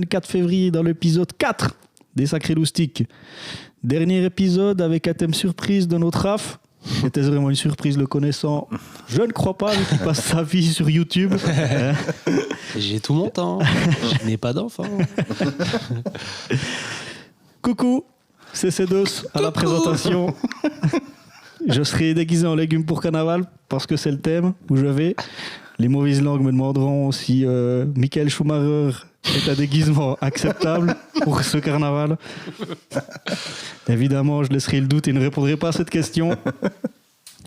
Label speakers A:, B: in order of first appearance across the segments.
A: 4 février dans l'épisode 4 des Sacrés Loustiques. Dernier épisode avec un thème surprise de notre Raph. Était-ce vraiment une surprise le connaissant? Je ne crois pas, vu qu'il passe sa vie sur YouTube.
B: J'ai tout mon temps. Je n'ai pas d'enfant.
A: Coucou, c'est Cedos à la présentation. Je serai déguisé en légumes pour carnaval parce que c'est le thème où je vais. Les mauvaises langues me demanderont si Michael Schumacher est un déguisement acceptable pour ce carnaval. Évidemment, je laisserai le doute et ne répondrai pas à cette question.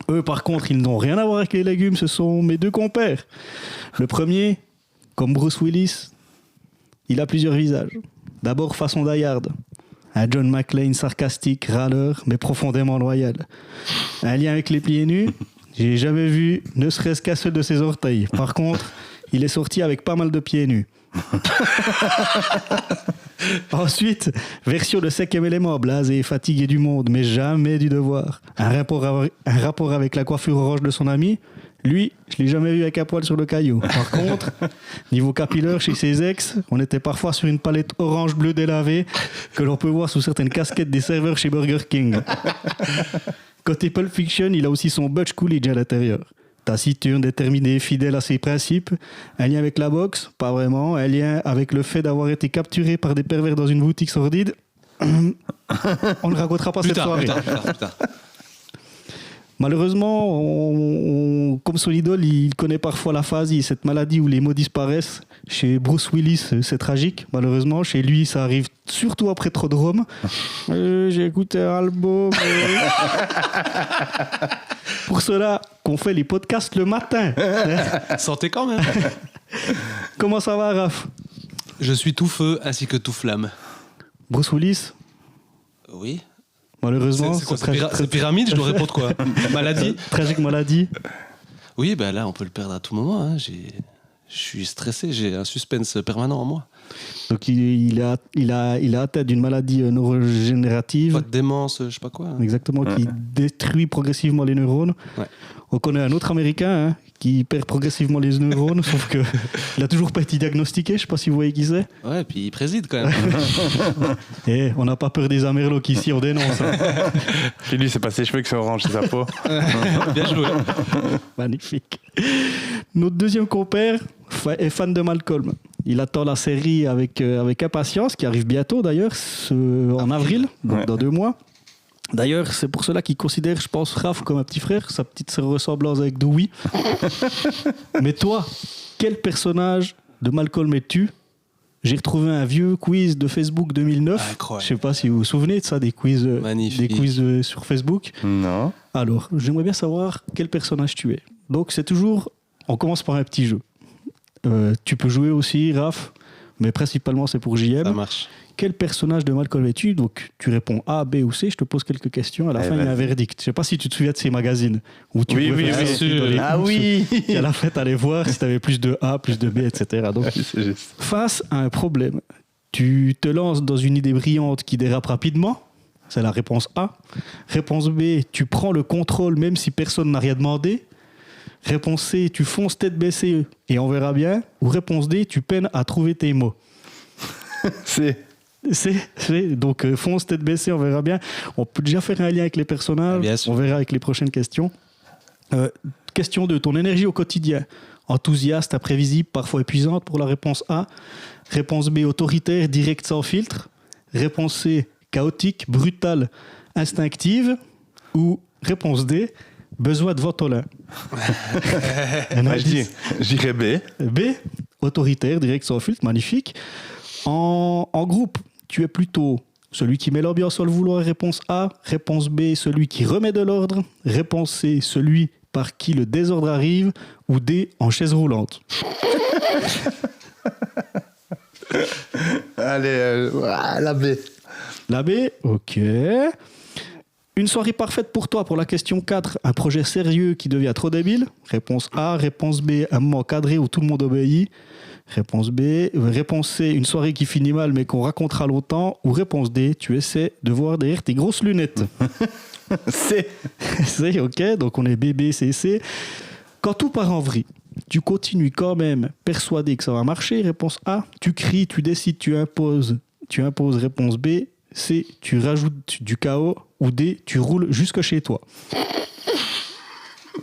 A: Eux, par contre, ils n'ont rien à voir avec les légumes. Ce sont mes deux compères. Le premier, comme Bruce Willis, il a plusieurs visages. D'abord, façon Die Hard. Un John McClane sarcastique, râleur, mais profondément loyal. Un lien avec les pieds nus, j'ai jamais vu ne serait-ce qu'un seul de ses orteils. Par contre, il est sorti avec pas mal de pieds nus. Ensuite, version de cinquième élément, blasé et fatigué du monde, mais jamais du devoir. Un rapport avec la coiffure orange de son ami. Lui, je l'ai jamais vu avec un poil sur le caillou. Par contre, niveau capillaire chez ses ex, on était parfois sur une palette orange-bleu délavée que l'on peut voir sous certaines casquettes des serveurs chez Burger King. Côté Pulp Fiction, il a aussi son Butch Coolidge à l'intérieur. Taciturne, déterminé, fidèle à ses principes. Un lien avec la boxe? Pas vraiment. Un lien avec le fait d'avoir été capturé par des pervers dans une boutique sordide? On ne racontera pas cette soirée.
B: Plus tard.
A: Malheureusement, comme son idole, il connaît parfois l'aphasie, cette maladie où les mots disparaissent. Chez Bruce Willis, c'est tragique, malheureusement. Chez lui, ça arrive surtout après trop de rhum. J'ai écouté un album. Pour cela qu'on fait les podcasts le matin.
B: Santé quand même.
A: Comment ça va, Raph?
B: Je suis tout feu ainsi que tout flamme.
A: Bruce Willis?
B: Oui.
A: Malheureusement,
B: c'est quoi, c'est pyramide, je dois répondre quoi? Maladie?
A: Tragique maladie.
B: Oui, ben là, on peut le perdre à tout moment. Hein. Je suis stressé, j'ai un suspense permanent en moi.
A: Donc il a atteint d'une maladie neurogénérative.
B: Pas de démence, je sais pas quoi. Hein.
A: Exactement, qui détruit progressivement les neurones. Ouais. On connaît un autre Américain qui perd progressivement les neurones, sauf qu'il a toujours pas été diagnostiqué. Je sais pas si vous voyez qui c'est.
B: Ouais, puis il préside quand même.
A: Et on n'a pas peur des Amerlocs ici, on dénonce. Hein.
C: Puis lui, c'est pas ses cheveux qui sont orange, c'est sa peau.
B: Bien joué.
A: Magnifique. Notre deuxième compère est fan de Malcolm. Il attend la série avec impatience, qui arrive bientôt d'ailleurs, en avril, dans 2 mois. D'ailleurs, c'est pour cela qu'il considère, je pense, Raph comme un petit frère, sa petite ressemblance avec Dewey. Mais toi, quel personnage de Malcolm es-tu? J'ai retrouvé un vieux quiz de Facebook 2009.
B: Incroyable.
A: Je ne sais pas si vous vous souvenez de ça, des quiz sur Facebook.
C: Non.
A: Alors, j'aimerais bien savoir quel personnage tu es. Donc, c'est toujours... On commence par un petit jeu. Tu peux jouer aussi, Raph, mais principalement, c'est pour JM.
B: Ça marche.
A: Quel personnage de Malcolm es-tu? Donc, tu réponds A, B ou C. Je te pose quelques questions. À la fin, il y a un verdict. Je ne sais pas si tu te souviens de ces magazines. Où tu
C: oui.
A: Ah
C: oui.
A: Et à la fin, tu allais voir si tu avais plus de A, plus de B, etc. Donc, face à un problème, tu te lances dans une idée brillante qui dérape rapidement. C'est la réponse A. Réponse B, tu prends le contrôle même si personne n'a rien demandé. Réponse C, tu fonces tête baissée et on verra bien. Ou réponse D, tu peines à trouver tes mots. Donc fonce tête baissée, on verra bien. On peut déjà faire un lien avec les personnages. On verra avec les prochaines questions. Question 2, ton énergie au quotidien. Enthousiaste, imprévisible, parfois épuisante pour la réponse A. Réponse B, autoritaire, directe, sans filtre. Réponse C, chaotique, brutale, instinctive. Ou réponse D, besoin de Ventolin.
C: J'irais B.
A: B, autoritaire, direct, sans filtre, magnifique. En groupe, tu es plutôt celui qui met l'ambiance sans le vouloir, réponse A. Réponse B, celui qui remet de l'ordre. Réponse C, celui par qui le désordre arrive. Ou D, en chaise roulante.
C: Allez, la B.
A: La B, ok. Une soirée parfaite pour toi, pour la question 4. Un projet sérieux qui devient trop débile. Réponse A. Réponse B, un moment cadré où tout le monde obéit. Réponse B. Réponse C, une soirée qui finit mal mais qu'on racontera longtemps. Ou réponse D, tu essaies de voir derrière tes grosses lunettes.
C: C.
A: C, ok. Donc on est B, B, C, C. Quand tout part en vrille, Tu continues quand même persuadé que ça va marcher. Réponse A, tu cries, tu décides, tu imposes. Réponse B, C, tu rajoutes du chaos. Ou D, tu roules jusque chez toi.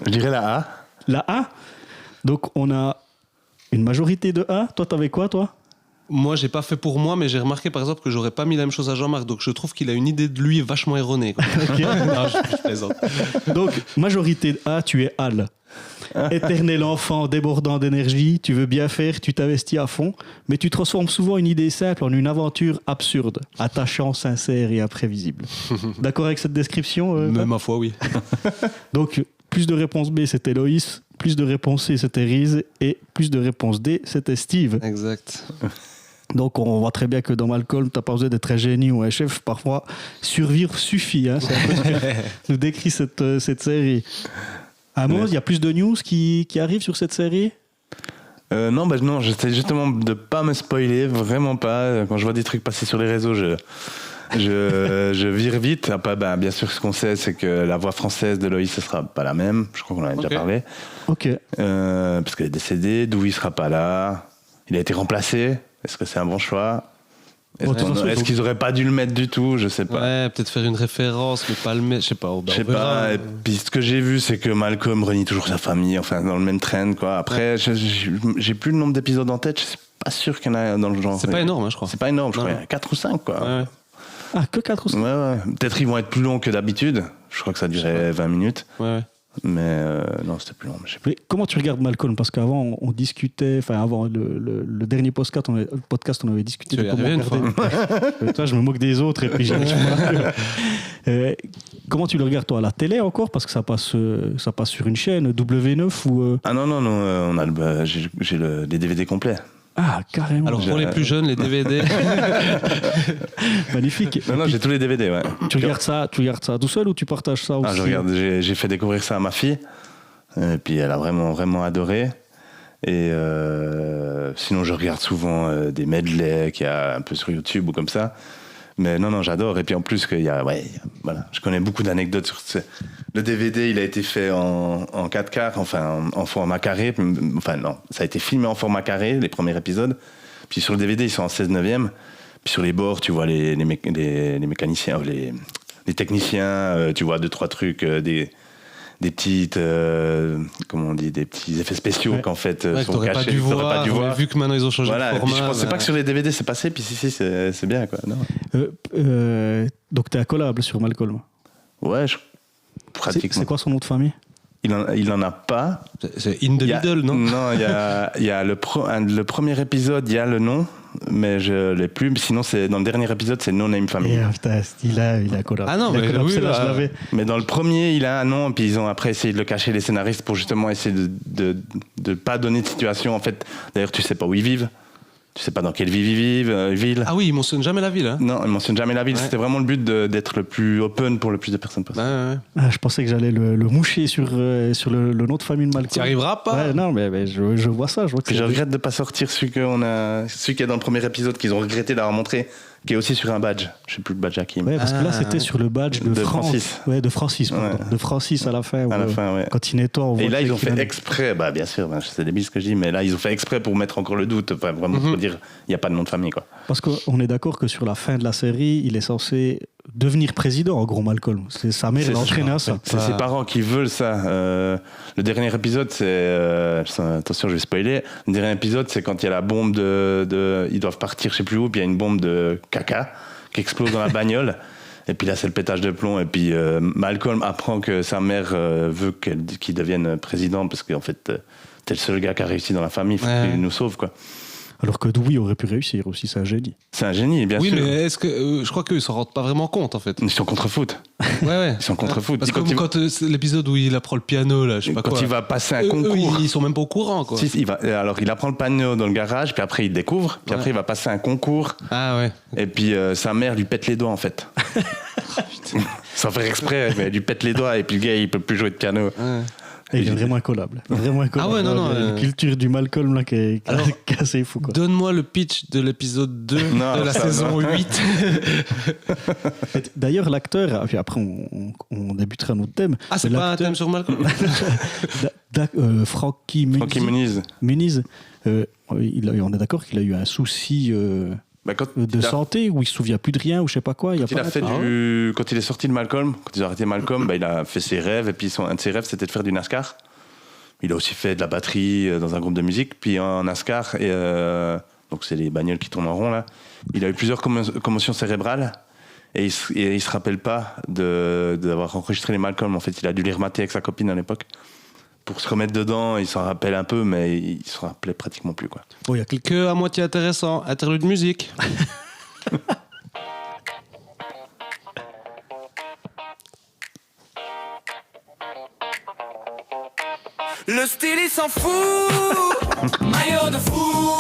C: Je dirais la A.
A: La A, donc on a une majorité de A. Toi, t'avais quoi, toi?
B: Moi, j'ai pas fait pour moi, mais j'ai remarqué par exemple que j'aurais pas mis la même chose à Jean-Marc. Donc je trouve qu'il a une idée de lui vachement erronée. Quoi. Non, je plaisante.
A: Donc, majorité de A, tu es Al. Éternel enfant débordant d'énergie, tu veux bien faire, tu t'investis à fond, mais tu transformes souvent une idée simple en une aventure absurde, attachant, sincère et imprévisible. D'accord avec cette description
B: Mais ma foi, oui.
A: Donc, plus de réponse B, c'était Loïs, plus de réponse C, c'était Riz, et plus de réponse D, c'était Steve.
B: Exact.
A: Donc, on voit très bien que dans Malcolm, tu n'as pas besoin d'être un génie ou un chef. Parfois, survivre suffit. Hein, c'est un peu ce que nous décrit cette série. Amos, il y a plus de news qui arrivent sur cette série?
C: Non, j'essaie justement de pas me spoiler, vraiment pas. Quand je vois des trucs passer sur les réseaux, je vire vite. Après, bien sûr, ce qu'on sait, c'est que la voix française de Loïs, ce sera pas la même. Je crois qu'on en a déjà parlé.
A: Ok.
C: Parce qu'elle est décédée. Dewey sera pas là. Il a été remplacé. Est-ce que c'est un bon choix? Est-ce qu'ils auraient pas dû le mettre du tout? Je sais pas.
B: Ouais, peut-être faire une référence, mais pas le mettre. Je sais pas.
C: Je sais pas. Et puis ce que j'ai vu, c'est que Malcolm renie toujours sa famille, enfin dans le même trend, quoi. Après, j'ai plus le nombre d'épisodes en tête. Je suis pas sûr qu'il y en a dans le genre.
B: C'est pas énorme, hein, je crois.
C: C'est pas énorme, je crois. Il y en a 4 ou 5, quoi.
B: Ouais.
A: Ah, que 4 ou 5?
C: Ouais. Peut-être ils vont être plus longs que d'habitude. Je crois que ça durait 20 minutes.
B: Ouais.
C: Mais non, c'était plus long. Je sais plus.
A: Mais comment tu regardes Malcolm? Parce qu'avant, on discutait, enfin, avant le dernier podcast, on avait discuté
B: Tu
A: de
B: es
A: comment
B: arrivé une
A: regarder. Toi, je me moque des autres et puis comment tu le regardes, toi, à la télé encore? Parce que ça passe sur une chaîne, W9 ou.
C: Ah non, on a j'ai les DVD complets.
A: Ah, carrément.
B: Alors pour les plus jeunes, les DVD.
A: Magnifique.
C: Non, j'ai tous les DVD, ouais.
A: Tu regardes ça tout seul ou tu partages ça aussi?
C: Je regarde, j'ai fait découvrir ça à ma fille. Et puis elle a vraiment, vraiment adoré. Et sinon, je regarde souvent des medley qu'il y a un peu sur YouTube ou comme ça. Mais non, j'adore. Et puis en plus, voilà, je connais beaucoup d'anecdotes sur le DVD. Il a été fait en 4K, enfin en format carré. Enfin non, ça a été filmé en format carré, les premiers épisodes. Puis sur le DVD, ils sont en 16/9. Puis sur les bords, tu vois les mécaniciens, les techniciens, tu vois 2-3 trucs, des petites, comment on dit, des petits effets spéciaux qu'en fait sont cachés.
B: Pas dû voir, vu que maintenant ils ont changé de format.
C: Je pensais pas que sur les DVD c'est passé, puis si c'est bien, quoi. Non.
A: Donc t'es incollable sur Malcolm?
C: Ouais, pratiquement.
A: C'est quoi son nom de famille?
C: Il en a pas.
B: C'est In the Middle, non?
C: Non, il y a le premier épisode, il y a le nom, mais je l'ai plus. Sinon, dans le dernier épisode, c'est No Name Family.
A: Putain, il a collab.
B: Ah non, mais oui,
A: je l'avais.
C: Mais dans le premier, il a un nom, puis ils ont après essayé de le cacher, les scénaristes, pour justement essayer de pas donner de situation. En fait, d'ailleurs, tu sais pas où ils vivent. Tu sais pas dans quelle ville.
B: Ah oui, ils mentionnent jamais la ville. Hein.
C: Non, ils mentionnent jamais la ville. Ouais. C'était vraiment le but d'être le plus open pour le plus de personnes possible.
B: Ouais.
A: Ah, je pensais que j'allais le moucher sur le nom de famille de Malcolm.
B: Tu n'y arriveras pas.
A: Ouais, non, mais je vois ça.
C: Je regrette de pas sortir celui qui est dans le premier épisode qu'ils ont regretté d'avoir montré, qui est aussi sur un badge. Je sais plus le badge à qui.
A: Ouais, parce que là, c'était sur le badge de
C: Francis.
A: Ouais, de Francis, pardon. Ouais. De Francis à la fin.
C: À la fin, ouais.
A: Quand il nettoie,
C: et là, ils ont fait exprès, bien sûr, c'est débile ce que je dis, mais là, ils ont fait exprès pour mettre encore le doute, enfin, vraiment pour dire, il n'y a pas de nom de famille, quoi.
A: Parce qu'on est d'accord que sur la fin de la série, il est censé devenir président, en gros, Malcolm. C'est sa mère, l'entraîne à ça.
C: C'est ses parents qui veulent ça. Le dernier épisode, c'est... attention, je vais spoiler. Le dernier épisode, c'est quand il y a la bombe ils doivent partir, je sais plus où, puis il y a une bombe de caca qui explose dans la bagnole. Et puis là, c'est le pétage de plomb. Et puis Malcolm apprend que sa mère veut qu'il devienne président parce qu'en fait, t'es le seul gars qui a réussi dans la famille. Il faut qu'il nous sauve, quoi.
A: Alors que Dewey aurait pu réussir aussi, c'est un génie.
C: C'est un génie, bien sûr.
B: Oui, mais est-ce que je crois qu'eux, ils s'en rendent pas vraiment compte, en fait.
C: Ils sont contre-foot.
B: Ouais.
C: Ils sont contre-foot.
B: Parce que quand l'épisode où il apprend le piano, là, je sais pas quoi.
C: Quand il va passer un concours.
B: Ils sont même pas au courant, quoi.
C: Si, il apprend le piano dans le garage, puis après il découvre, puis après il va passer un concours.
B: Ah ouais.
C: Et puis sa mère lui pète les doigts, en fait. Sans faire exprès, mais elle lui pète les doigts, et puis le gars, il peut plus jouer de piano.
B: Ouais.
A: Il est vraiment incollable. Vraiment incollable.
B: Ah ouais, non.
A: Une culture du Malcolm là qui est assez fou, quoi.
B: Donne-moi le pitch de l'épisode 2 de la saison 8.
A: D'ailleurs, l'acteur, puis après on débutera notre thème.
B: Ah, c'est pas un thème sur Malcolm.
A: Frankie Muniz. On est d'accord qu'il a eu un souci de santé où il se souvient plus de rien ou je sais pas quoi.
C: Quand il est sorti de Malcolm, quand ils ont arrêté Malcolm, il a fait ses rêves et puis un de ses rêves c'était de faire du NASCAR. Il a aussi fait de la batterie dans un groupe de musique, puis en NASCAR, donc c'est les bagnoles qui tournent en rond là. Il a eu plusieurs commotions cérébrales et il se rappelle pas d'avoir enregistré les Malcolm. En fait, il a dû les remater avec sa copine à l'époque. Pour se remettre dedans, il s'en rappelle un peu, mais il se rappelait pratiquement plus, quoi.
B: Oh, il y a que à moitié intéressant, interlude musique.
D: Le style il s'en fout, maillot de fou.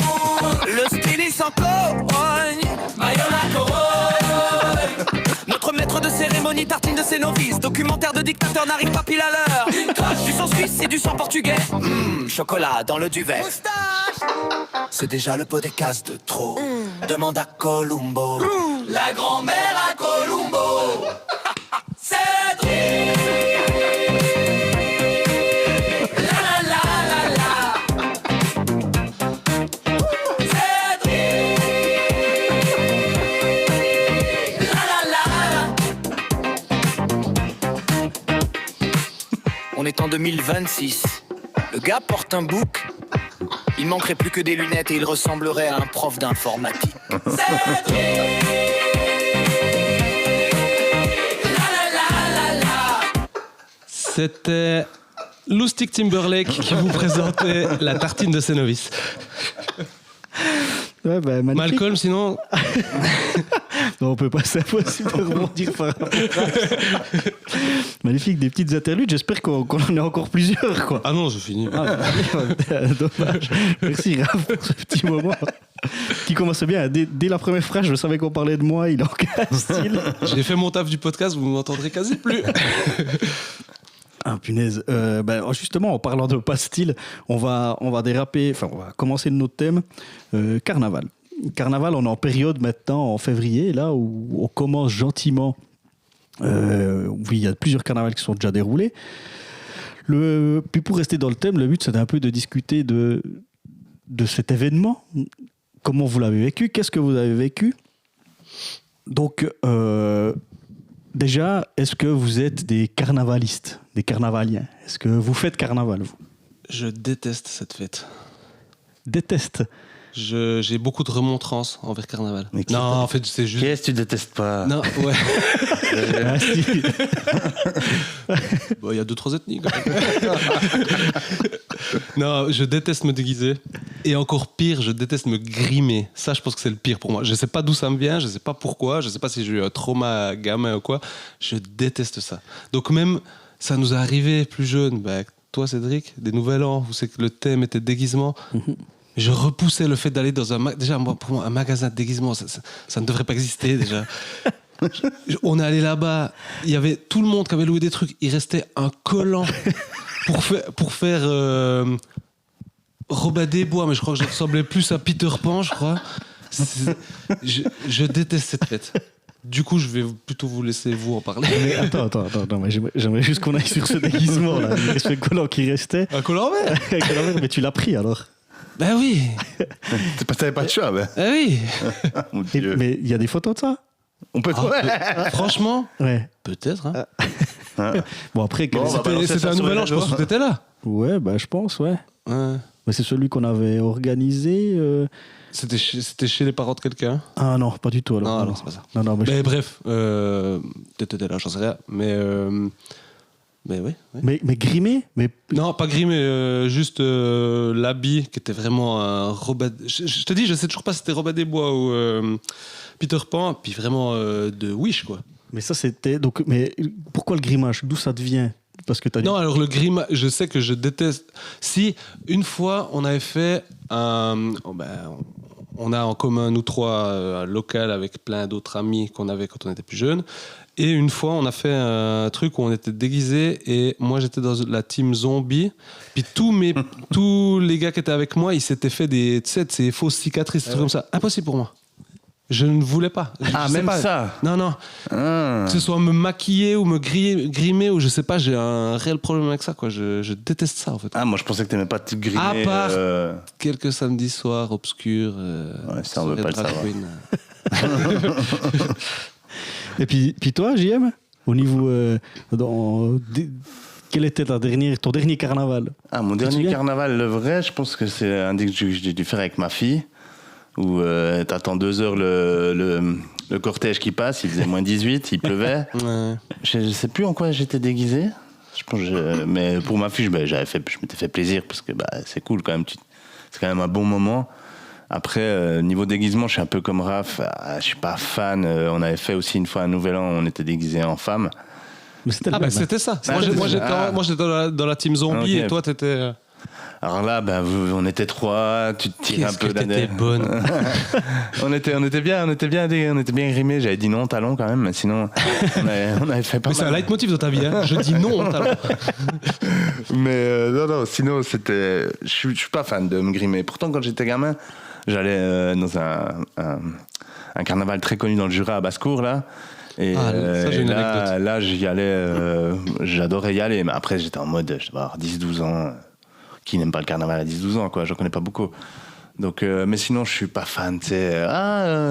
D: Le style il s'en cogne, maillot la corogne. Notre maître de cérémonie tartine de ses novices. Documentaire de dictateur n'arrive pas pile à l'heure. Du sang suisse et du sang portugais. Chocolat dans le duvet. Moustache. C'est déjà le pot des cases de trop. Demande à Columbo. La grand-mère à Columbo. Cédric. On est en 2026. Le gars porte un bouc. Il manquerait plus que des lunettes et il ressemblerait à un prof d'informatique.
B: C'était Loustic Timberlake qui vous présentait la tartine de ses novices.
A: Ouais, bah,
B: Malcolm, sinon.
A: Non, on peut pas savoir si on peut rebondir par rapport à ça. Magnifique, des petites interludes. J'espère qu'on en a encore plusieurs, quoi.
B: Ah non, je finis.
A: Dommage. Merci Raph pour ce petit moment qui commence bien. Dès la première phrase, je savais qu'on parlait de moi. Il a aucun style.
B: J'ai fait mon taf du podcast, vous m'entendrez quasi plus.
A: Ah punaise. Justement, en parlant de pas style, on va déraper. Enfin, on va commencer notre thème carnaval. Carnaval, on est en période maintenant, en février, là où on commence gentiment. Oui, il y a plusieurs carnavals qui sont déjà déroulés. Puis pour rester dans le thème, le but c'était un peu de discuter de cet événement. Comment vous l'avez vécu? Qu'est-ce que vous avez vécu? Donc, déjà, est-ce que vous êtes des carnavalistes, des carnavaliens? Est-ce que vous faites carnaval, vous?
B: Je déteste cette fête.
A: Déteste?
B: J'ai beaucoup de remontrances envers carnaval. Non, en fait, c'est juste...
C: Qu'est-ce que tu détestes pas?
B: Non, ouais.
A: Ah, si.
B: Bon, il y a 2-3 ethnies, quand même. Non, je déteste me déguiser. Et encore pire, je déteste me grimer. Ça, je pense que c'est le pire pour moi. Je sais pas d'où ça me vient, je sais pas pourquoi, je sais pas si j'ai eu un trauma gamin ou quoi. Je déteste ça. Donc même, ça nous est arrivé plus jeune, toi Cédric, des Nouvel An, où c'est que le thème était déguisement. Je repoussais le fait d'aller dans pour moi, un magasin de déguisement, ça ne devrait pas exister déjà. On est allé là-bas, il y avait tout le monde qui avait loué des trucs, il restait un collant pour faire Robin des Bois, mais je crois que je ressemblais plus à Peter Pan, je crois. Je déteste cette fête. Du coup, je vais plutôt vous laisser vous en parler.
A: Mais attends, mais j'aimerais juste qu'on aille sur ce déguisement là. Il reste le collant qui restait.
B: Un collant vert.
A: Un collant vert, mais tu l'as pris alors.
B: Ben oui.
C: T'avais pas de choix, ben.
B: Ben oui.
C: Mon Dieu.
A: Mais il y a des photos de ça?
C: On peut
B: Franchement,
A: ouais.
B: Peut-être. Hein.
A: Bon, après,
B: c'était un nouvel an, je pense que t'étais là.
A: Ouais, je pense, ouais. Mais c'est celui qu'on avait organisé.
B: C'était chez les parents de quelqu'un?
A: Ah non, pas du tout alors.
B: Non, c'est pas ça.
A: Non,
B: mais bref, t'étais là, j'en sais rien. Mais oui.
A: Mais grimé?
B: Non, pas grimé, juste l'habit qui était vraiment un Robin. Je te dis, je sais toujours pas si c'était Robin des Bois ou Peter Pan, puis vraiment de Wish, quoi.
A: Mais ça, c'était. Donc, mais pourquoi le grimage? D'où ça te vient? Parce que t'as dit...
B: Non, alors le grimage, je sais que je déteste. Si, une fois, on avait fait un. On a en commun, nous trois, un local avec plein d'autres amis qu'on avait quand on était plus jeunes. Et une fois, on a fait un truc où on était déguisés et moi, j'étais dans la team zombie. Puis tous les gars qui étaient avec moi, ils s'étaient fait des, tu sais, ces fausses cicatrices, des trucs comme ça. Impossible pour moi. Je ne voulais pas.
C: Ah,
B: Je sais
C: même
B: pas.
C: ça.
B: Non.
C: Ah.
B: Que ce soit me maquiller ou me grimer ou je sais pas, j'ai un réel problème avec ça, quoi. Je déteste ça, en fait.
C: Ah, moi je pensais que t'aimais pas te grimer.
B: À part quelques samedis soirs obscurs.
C: Ouais, ça, on veut
B: soirée
C: pas le
B: drag
C: savoir.
B: queen.
A: Et puis toi, JM, au niveau... quel était ton dernier carnaval?
C: Ah, mon
A: Tu te
C: dernier
A: souviens
C: carnaval, le vrai, je pense que c'est un que j'ai dû faire avec ma fille, où t'attends 2 heures le cortège qui passe, il faisait moins 18, il pleuvait.
B: Ouais.
C: Je sais plus en quoi j'étais déguisé. Je pense mais pour ma fille, je m'étais fait plaisir parce que c'est cool quand même. C'est quand même un bon moment. Après, niveau déguisement, je suis un peu comme Raph. Je suis pas fan. On avait fait aussi une fois un nouvel an, on était déguisé en femme.
A: Mais c'était
B: Ah, c'était ça.
C: Ah,
B: Moi, j'étais dans la team zombie
C: Ok.
B: et toi, t'étais.
C: Alors là, on était 3, tu te tires un
B: Qu'est-ce
C: peu
B: que t'étais
C: d'année.
B: bonne.
C: on était bien grimés. J'avais dit non talon quand même, mais sinon on avait fait pas
B: Mais c'est un
C: mal.
B: leitmotiv dans ta vie, hein. Je dis non au talent.
C: Mais non, sinon c'était. Je suis pas fan de me grimer. Pourtant, quand j'étais gamin, j'allais dans un carnaval très connu dans le Jura à Basse-Cour là. Et,
B: ça, j'ai une anecdote.
C: là, j'y allais, j'adorais y aller, mais après j'étais en mode, je devais avoir 10-12 ans. Qui n'aime pas le carnaval à 10-12 ans, quoi, j'en connais pas beaucoup. Donc, mais sinon, je suis pas fan, tu sais.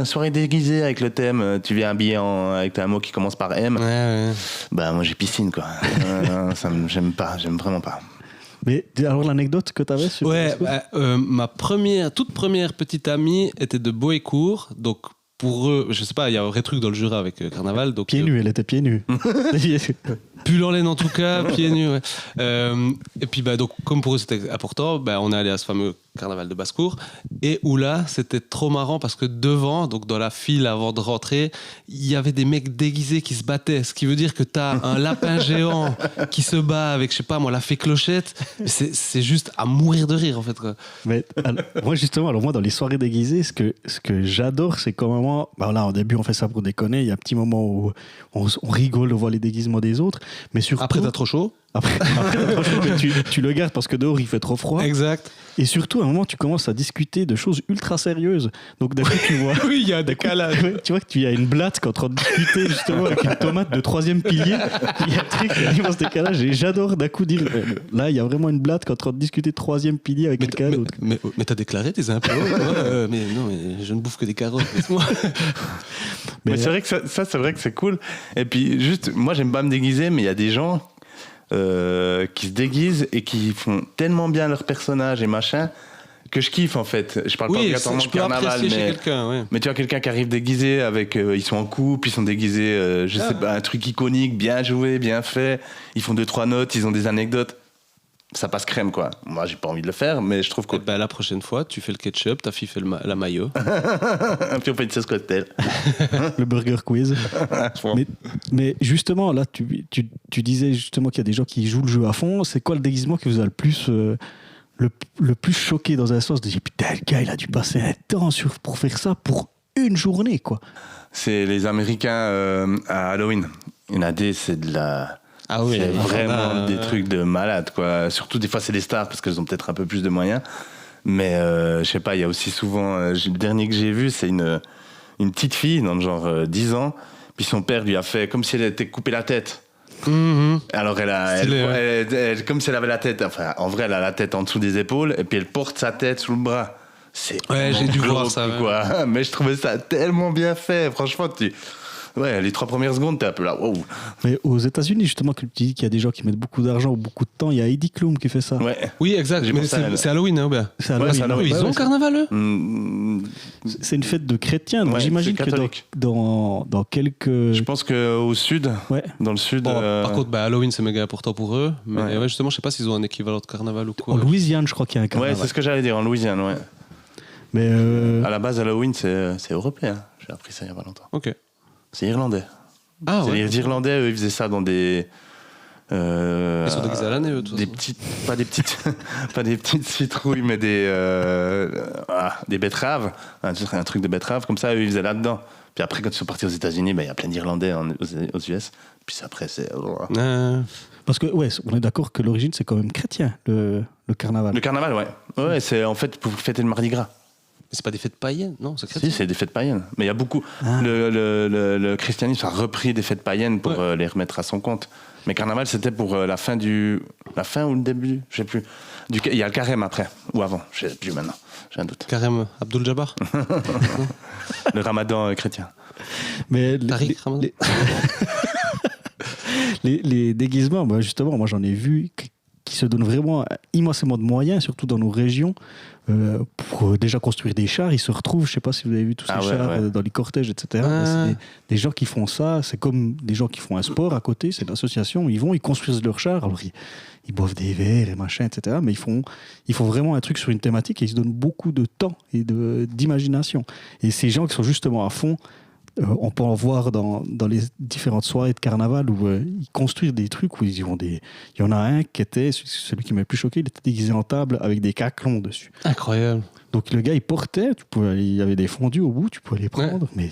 C: Soirée déguisée avec le thème, tu viens habillé avec un mot qui commence par M.
B: Ouais.
C: Moi j'ai piscine, quoi. J'aime vraiment pas.
A: Mais alors l'anecdote que tu avais sur...
B: Ouais, ma toute première petite amie était de Boécourt, donc pour eux, je sais pas, il y a un vrai truc dans le Jura avec Carnaval. Donc,
A: Pieds nus, elle était pieds nus.
B: pull en laine en tout cas, pieds nus. Ouais. Et puis donc comme pour eux c'était important, on est allé à ce fameux carnaval de Basse-Cour et où là c'était trop marrant parce que devant, donc dans la file avant de rentrer, il y avait des mecs déguisés qui se battaient, ce qui veut dire que t'as un lapin géant qui se bat avec je sais pas moi la fée Clochette. C'est juste à mourir de rire en fait, quoi.
A: Mais moi dans les soirées déguisées, ce que j'adore, c'est quand même là au début on fait ça pour déconner, il y a un petit moment où on rigole, on voit les déguisements des autres, mais surtout
B: Après t'as trop chaud.
A: Après, t'as trop chaud, mais tu le gardes parce que dehors il fait trop froid.
B: Exact.
A: Et surtout, à un moment, tu commences à discuter de choses ultra sérieuses. Donc, d'un coup, tu vois.
B: Oui, il y a un décalage.
A: Tu vois que tu as une blatte qui est en train de discuter justement avec une tomate de 3e pilier. Il y a un truc, il y a un immense décalage. Et j'adore d'un coup dire là, il y a vraiment une blatte qui est en train de discuter de 3e pilier avec quelqu'un d'autre.
B: Mais t'as déclaré tes impôts. Mais non, mais je ne bouffe que des carottes. Laisse-moi.
C: Mais c'est vrai que ça c'est vrai que c'est cool. Et puis, juste, moi, j'aime pas me déguiser, mais il y a des gens qui se déguisent et qui font tellement bien leur personnage et machin que je kiffe en fait. Je parle pas obligatoirement de carnaval, mais tu vois quelqu'un qui arrive déguisé avec ils sont en couple, ils sont déguisés je sais pas, un truc iconique, bien joué, bien fait, ils font 2-3 notes, ils ont des anecdotes, ça passe crème quoi. Moi j'ai pas envie de le faire, mais je trouve que
B: la prochaine fois tu fais le ketchup, ta fille fait la mayo.
C: puis on fait une sauce cocktail.
A: Le burger quiz. mais justement, là, tu disais justement qu'il y a des gens qui jouent le jeu à fond. C'est quoi le déguisement qui vous a le plus choqué dans un sens de dire putain, le gars il a dû passer un temps pour faire ça pour une journée quoi.
C: C'est les Américains à Halloween. Il y en a des, c'est de la...
B: Ah oui,
C: c'est vraiment des trucs de malade quoi. Surtout des fois c'est les stars parce qu'elles ont peut-être un peu plus de moyens. Mais je sais pas, il y a aussi souvent le dernier que j'ai vu, c'est une petite fille dans le genre 10 ans, puis son père lui a fait comme si elle était coupée la tête.
B: Mm-hmm.
C: Alors elle, comme si elle avait la tête, enfin en vrai elle a la tête en dessous des épaules et puis elle porte sa tête sous le bras. C'est
B: j'ai dû voir ça
C: quoi. Mais je trouvais ça tellement bien fait, franchement les 3 premières secondes, t'es un peu là, wow.
A: Mais aux États-Unis, justement, que tu dis qu'il y a des gens qui mettent beaucoup d'argent ou beaucoup de temps, il y a Heidi Klum qui fait ça.
C: Ouais.
B: Oui, exact. Mais c'est Halloween, hein, bien.
A: C'est Halloween.
B: Ils ont carnaval, eux
A: C'est une fête de chrétiens, donc j'imagine que dans quelques...
C: Je pense qu'au sud, dans le sud...
B: Par contre, Halloween, c'est méga important pour eux. Mais justement, je sais pas s'ils ont un équivalent de carnaval ou quoi.
A: En Louisiane, je crois qu'il y a un carnaval.
C: Ouais, c'est ce que j'allais dire, en Louisiane, ouais.
A: Mais
C: à la base, Halloween, c'est européen. J'ai appris ça il y a pas longtemps.
B: Ok.
C: C'est irlandais.
B: Ah,
C: les Irlandais, eux, ils faisaient ça dans des
B: Ils sont déguisés à l'année, eux, de toute
C: des
B: façon.
C: petites, pas des petites citrouilles, mais des betteraves, un truc de betterave, comme ça, eux, ils faisaient là-dedans. Puis après, quand ils sont partis aux États-Unis, il y a plein d'Irlandais aux US. Puis après, c'est.
A: Parce que, ouais, on est d'accord que l'origine, c'est quand même chrétien, le carnaval.
C: Le carnaval, ouais. Ouais, c'est en fait pour fêter le Mardi Gras.
B: Mais c'est pas des fêtes païennes, non? C'est chrétien.
C: Si, c'est des fêtes païennes. Mais il y a beaucoup. Le christianisme a repris des fêtes païennes pour les remettre à son compte. Mais carnaval, c'était pour la fin ou le début, je sais plus. Il y a le carême après, ou avant, je sais plus maintenant, j'ai un doute.
B: Carême Abdul Jabbar.
C: Le ramadan chrétien.
A: Mais
B: Tariq Ramadan.
A: les déguisements, bah justement, moi j'en ai vu qui se donnent vraiment immensément de moyens, surtout dans nos régions, pour déjà construire des chars. Ils se retrouvent, je ne sais pas si vous avez vu tous ces chars dans les cortèges, etc. C'est des gens qui font ça, c'est comme des gens qui font un sport à côté, c'est une association, ils construisent leurs chars, alors ils boivent des verres et machin, etc. Mais ils font vraiment un truc sur une thématique et ils se donnent beaucoup de temps et d'imagination. Et ces gens qui sont justement à fond, on peut en voir dans les différentes soirées de carnaval où ils construisent des trucs où ils vont il y en a un qui était, celui qui m'a le plus choqué, il était déguisé en table avec des caclons dessus.
B: Incroyable.
A: Donc le gars il portait, il y avait des fondus au bout, tu pouvais les prendre, mais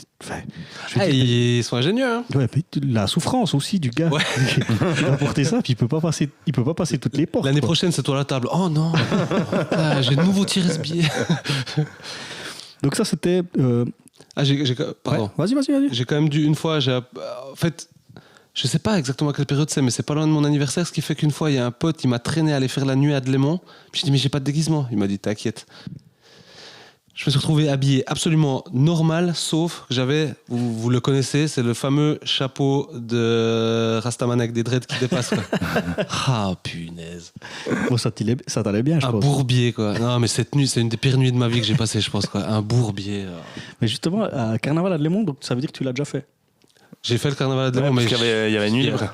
B: ils sont ingénieux, hein.
A: Ouais, mais la souffrance aussi du gars. Il va porter ça, puis il peut pas passer toutes les portes.
B: L'année prochaine, c'est toi à la table. Oh non, j'ai de nouveau tiré ce billet.
A: Donc ça c'était.
B: Pardon.
A: Ouais, vas-y.
B: J'ai quand même dû une fois. En fait, je sais pas exactement à quelle période c'est, mais c'est pas loin de mon anniversaire. Ce qui fait qu'une fois, il y a un pote, il m'a traîné à aller faire la nuit à Delémont. Puis j'ai dit mais j'ai pas de déguisement. Il m'a dit t'inquiète. Je me suis retrouvé habillé absolument normal, sauf que j'avais, vous le connaissez, c'est le fameux chapeau de Rastaman avec des dreads qui dépassent. Ah, punaise.
A: Bon, ça t'allait bien, je pense.
B: Un bourbier, quoi. Non, mais cette nuit, c'est une des pires nuits de ma vie que j'ai passées, je pense, quoi. Un bourbier.
A: Mais justement, à Carnaval à Delémont, donc ça veut dire que tu l'as déjà fait.
B: J'ai fait le carnaval à Delémont, mais
C: il y avait Nuit Libre.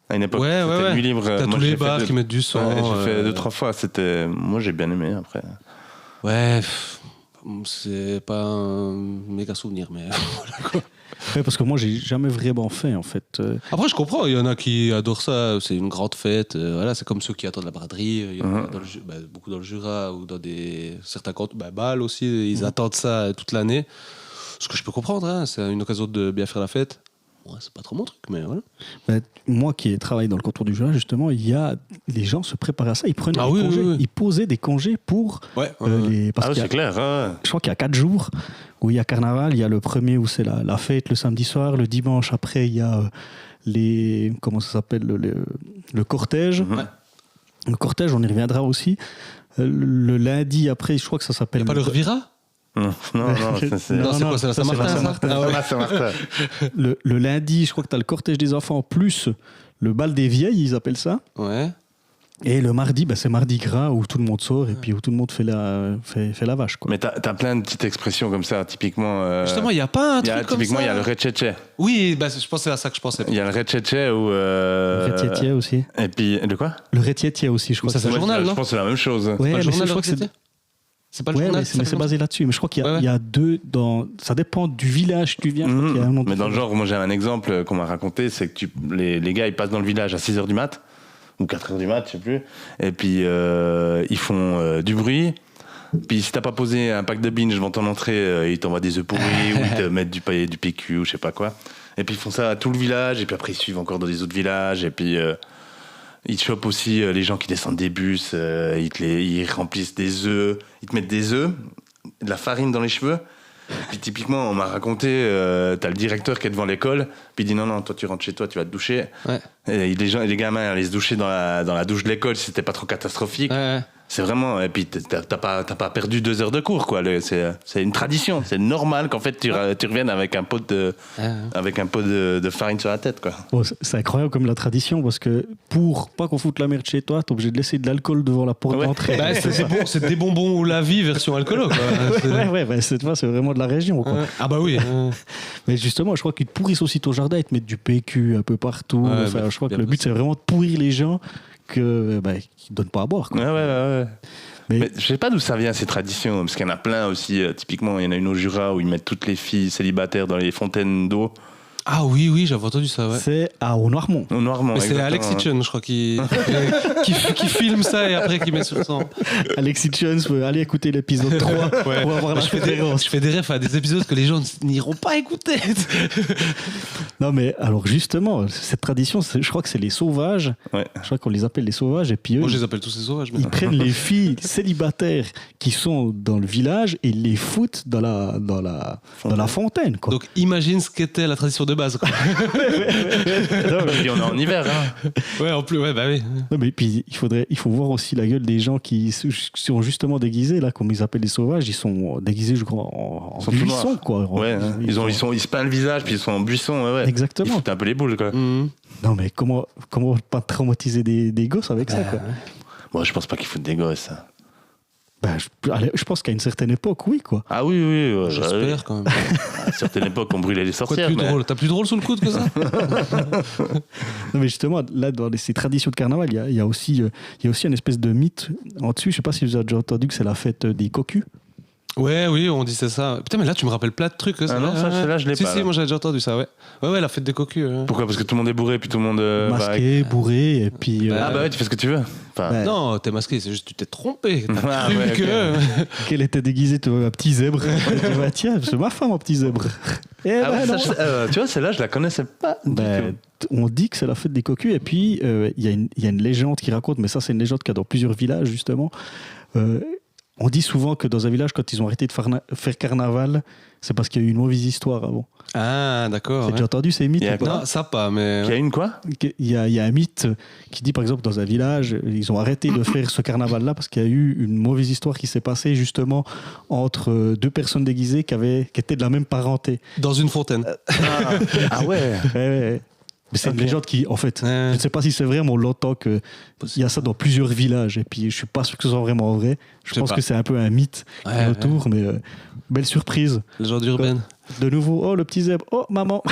C: À une époque, c'était Nuit Libre.
B: T'as tous les bars qui mettent du son.
C: J'ai fait 2-3 fois. Moi, j'ai bien aimé après.
B: Ouais. C'est pas un méga souvenir, mais voilà quoi.
A: Ouais, parce que moi, j'ai jamais vraiment fait, en fait.
B: Après, je comprends, il y en a qui adorent ça, c'est une grande fête. Voilà, c'est comme ceux qui attendent la braderie. Il y en a beaucoup dans le Jura ou dans certains cantos. Bâle aussi, ils attendent ça toute l'année. Ce que je peux comprendre, hein, c'est une occasion de bien faire la fête. Ouais, c'est pas trop mon truc, mais voilà.
A: Moi qui ai travaillé dans le canton du Jura, justement, les gens se préparaient à ça. Ils prenaient des congés, ils posaient des congés pour
C: parce c'est clair.
A: Je crois qu'il y a 4 jours où il y a carnaval. Il y a le premier où c'est la fête le samedi soir. Le dimanche, après, il y a comment ça s'appelle, le cortège.
C: Ouais.
A: Le cortège, on y reviendra aussi. Le lundi, après, je crois que ça s'appelle...
B: Il n'y a pas le Revira ?
C: Non, c'est
B: quoi, c'est la Saint-Martin,
C: Saint-Martin.
A: Le lundi, je crois que tu as le cortège des enfants plus le bal des vieilles, ils appellent ça.
B: Ouais.
A: Et le mardi, c'est Mardi Gras où tout le monde sort et puis où tout le monde fait la vache, quoi.
C: Mais t'as plein de petites expressions comme ça, typiquement.
B: Justement, il n'y a pas un truc comme ça.
C: Typiquement, il y a le Retchétché.
B: Oui, je pensais à ça que je pensais.
C: Il y a le Retchétché ou.
A: Le Rétiétier aussi.
C: Et puis, de quoi ?
A: Le Rétiétier aussi, je crois.
B: Ça, c'est le journal, non ?
C: Je pense que c'est la même chose.
A: Ouais,
B: mais
A: je crois que
B: c'est pas le journal.
A: Mais c'est basé là-dessus. Mais je crois qu'il y a deux dans. Ça dépend du village que tu viens.
C: Mais dans le genre, moi j'ai un exemple qu'on m'a raconté, c'est que les gars ils passent dans le village à 6h du mat ou 4h du mat, je sais plus. Et puis ils font du bruit. Puis si t'as pas posé un pack de binge devant ton entrée, ils t'envoient des œufs pourris ou ils te mettent du PQ ou je sais pas quoi. Et puis ils font ça à tout le village. Et puis après ils suivent encore dans les autres villages. Et puis ils te chopent aussi les gens qui descendent des bus, ils remplissent des œufs, ils te mettent des œufs, de la farine dans les cheveux. Puis typiquement, on m'a raconté, t'as le directeur qui est devant l'école, puis il dit non, toi tu rentres chez toi, tu vas te doucher. Ouais. Et les gamins allaient se doucher dans la douche de l'école si c'était pas trop catastrophique. Ouais. C'est vraiment, et puis t'as pas perdu 2 heures de cours, quoi. C'est une tradition, c'est normal qu'en fait tu reviennes avec un pot de farine sur la tête, quoi.
A: Bon, c'est incroyable comme la tradition, parce que pour pas qu'on foute la merde chez toi, t'es obligé de laisser de l'alcool devant la porte d'entrée.
B: C'est des bonbons ou la vie version alcoolo, quoi.
A: Cette fois c'est vraiment de la région, quoi.
B: Ah bah oui.
A: Mais justement, je crois qu'ils te pourrissent aussi ton jardin, ils te mettent du PQ un peu partout. Je crois que le but c'est vraiment de pourrir les gens qui ne donnent pas à boire, quoi.
C: Ouais. Mais je sais pas d'où ça vient ces traditions, parce qu'il y en a plein aussi. Typiquement, il y en a une au Jura où ils mettent toutes les filles célibataires dans les fontaines d'eau.
B: Ah oui, j'avais entendu ça, ouais.
A: C'est au Noirmont.
C: Au Noirmont.
B: Mais c'est
C: exactement,
B: Alex
C: ouais.
B: Hitchens, je crois, qui filme ça et après qui met sur son.
A: Alexis Jones, allez écouter l'épisode 3
B: Ouais.
A: pour avoir la
B: Je fais
A: référence.
B: des refs à des épisodes que les gens n'iront pas écouter.
A: Non, mais alors justement, cette tradition, je crois que c'est les sauvages.
C: Ouais.
A: Je crois qu'on les appelle les sauvages. Et puis eux,
B: Moi, je les appelle tous les sauvages.
A: ils prennent les filles célibataires qui sont dans le village et ils les foutent dans la fontaine. Quoi.
B: Donc, imagine ce qu'était la tradition de base. Quoi.
C: Et on est en hiver. Hein.
B: Ouais, en plus, ouais, bah oui.
A: Non, mais puis il faut voir aussi la gueule des gens qui sont justement déguisés, là, comme ils appellent les sauvages. Ils sont déguisés, je crois, en
C: Ils sont tout
A: buisson,
C: noirs.
A: quoi.
C: Ouais, hein. Ils se peignent le visage, puis ils sont en buisson. Ouais.
A: Exactement.
C: Ils foutent un peu les boules, quoi.
B: Mhm.
A: Non, mais comment pas traumatiser des gosses avec ça, quoi.
C: Moi, je pense pas qu'ils foutent des gosses. Hein.
A: Ben, je pense qu'à une certaine époque, oui, quoi.
C: Ah oui. Ouais,
B: J'espère quand même.
C: À une certaine époque, on brûlait les
B: Quoi de
C: sorcières.
B: plus
C: mais-
B: drôle? T'as plus drôle sous le coude que ça?
A: Non, mais justement, là, dans ces traditions de carnaval, il y a aussi une espèce de mythe en dessus. Je sais pas si vous avez déjà entendu que c'est la fête des cocus.
B: Ouais, oui, on disait ça. Putain, mais là, tu me rappelles plein de trucs.
C: Ah non, ça, celle-là, je l'ai
B: si,
C: pas,
B: Si,
C: là.
B: moi, j'avais déjà entendu ça, ouais. Ouais, la fête des cocus. Ouais.
C: Pourquoi? Parce que tout le monde est bourré, puis tout le monde. va
A: Masqué, bourré, et puis...
B: Bah,
C: Ah bah ouais, tu fais ce que tu veux. Enfin,
A: Ouais.
B: Non, t'es masqué, c'est juste que tu t'es trompé. T'as
C: Ah,
B: cru
C: ouais, ok.
B: que.
A: Qu'elle était déguisée, tu vois, un petit zèbre. Et tu vois, tiens, c'est ma femme, un petit zèbre. Et
C: Ah ouais,
A: ben,
C: ça,
A: non.
C: tu vois, celle-là, je la connaissais pas. du
A: Ben,
C: tout.
A: on dit que c'est la fête des cocus, et puis il y a une légende qui raconte, mais ça c'est une légende qu'il y a dans plusieurs villages justement. On dit souvent que dans un village, quand ils ont arrêté de faire carnaval, c'est parce qu'il y a eu une mauvaise histoire avant.
B: Ah, d'accord.
A: T'as
B: Ouais.
A: déjà entendu ces mythes
C: Il y a
A: ou pas?
B: Non, ça pas, mais.
C: Il y a une quoi?
A: Il y a un mythe qui dit par exemple dans un village, ils ont arrêté de faire ce carnaval-là parce qu'il y a eu une mauvaise histoire qui s'est passée justement entre deux personnes déguisées qui étaient de la même parenté.
B: Dans une fontaine.
C: Ah ouais.
A: Ouais, ouais. Mais c'est une légende qui, en fait,
B: Ouais.
A: je ne sais pas si c'est vrai, mais on l'entend qu'il y a ça dans plusieurs villages. Et puis, je suis pas sûr que ce soit vraiment vrai. Je
B: sais
A: pense
B: pas.
A: que c'est un peu un mythe qui
B: Ouais,
A: est autour, mais belle surprise.
B: Légende urbaine.
A: De nouveau, oh, le petit zèbre, oh, maman.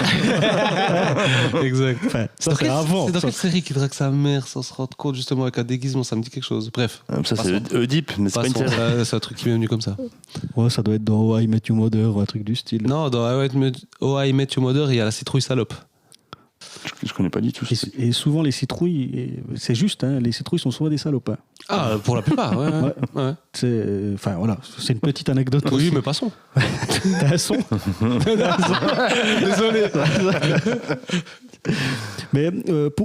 B: Exact.
A: Enfin, ça, c'est avant.
B: C'est dans
A: Ça,
B: quelle série qui drague sa mère sans se rendre compte justement avec un déguisement? Ça me dit quelque chose. Bref.
C: Ça,
B: Passons.
C: c'est Oedipe, mais c'est pas une
B: Passons.
C: série.
B: C'est un truc qui m'est venu comme ça.
A: ouais, ça doit être dans How I Met Your Mother ou un truc du style.
B: Non, dans Oh I Met Your Mother, il y a la citrouille salope.
C: Je connais pas du tout.
A: Et souvent, les citrouilles, c'est juste, hein, les citrouilles sont souvent des salopins.
B: Ah, pour la plupart, ouais. Ouais.
A: Enfin, voilà, c'est une petite anecdote
B: Oui,
A: aussi.
B: mais passons.
A: T'as un son.
B: Désolé.
A: Mais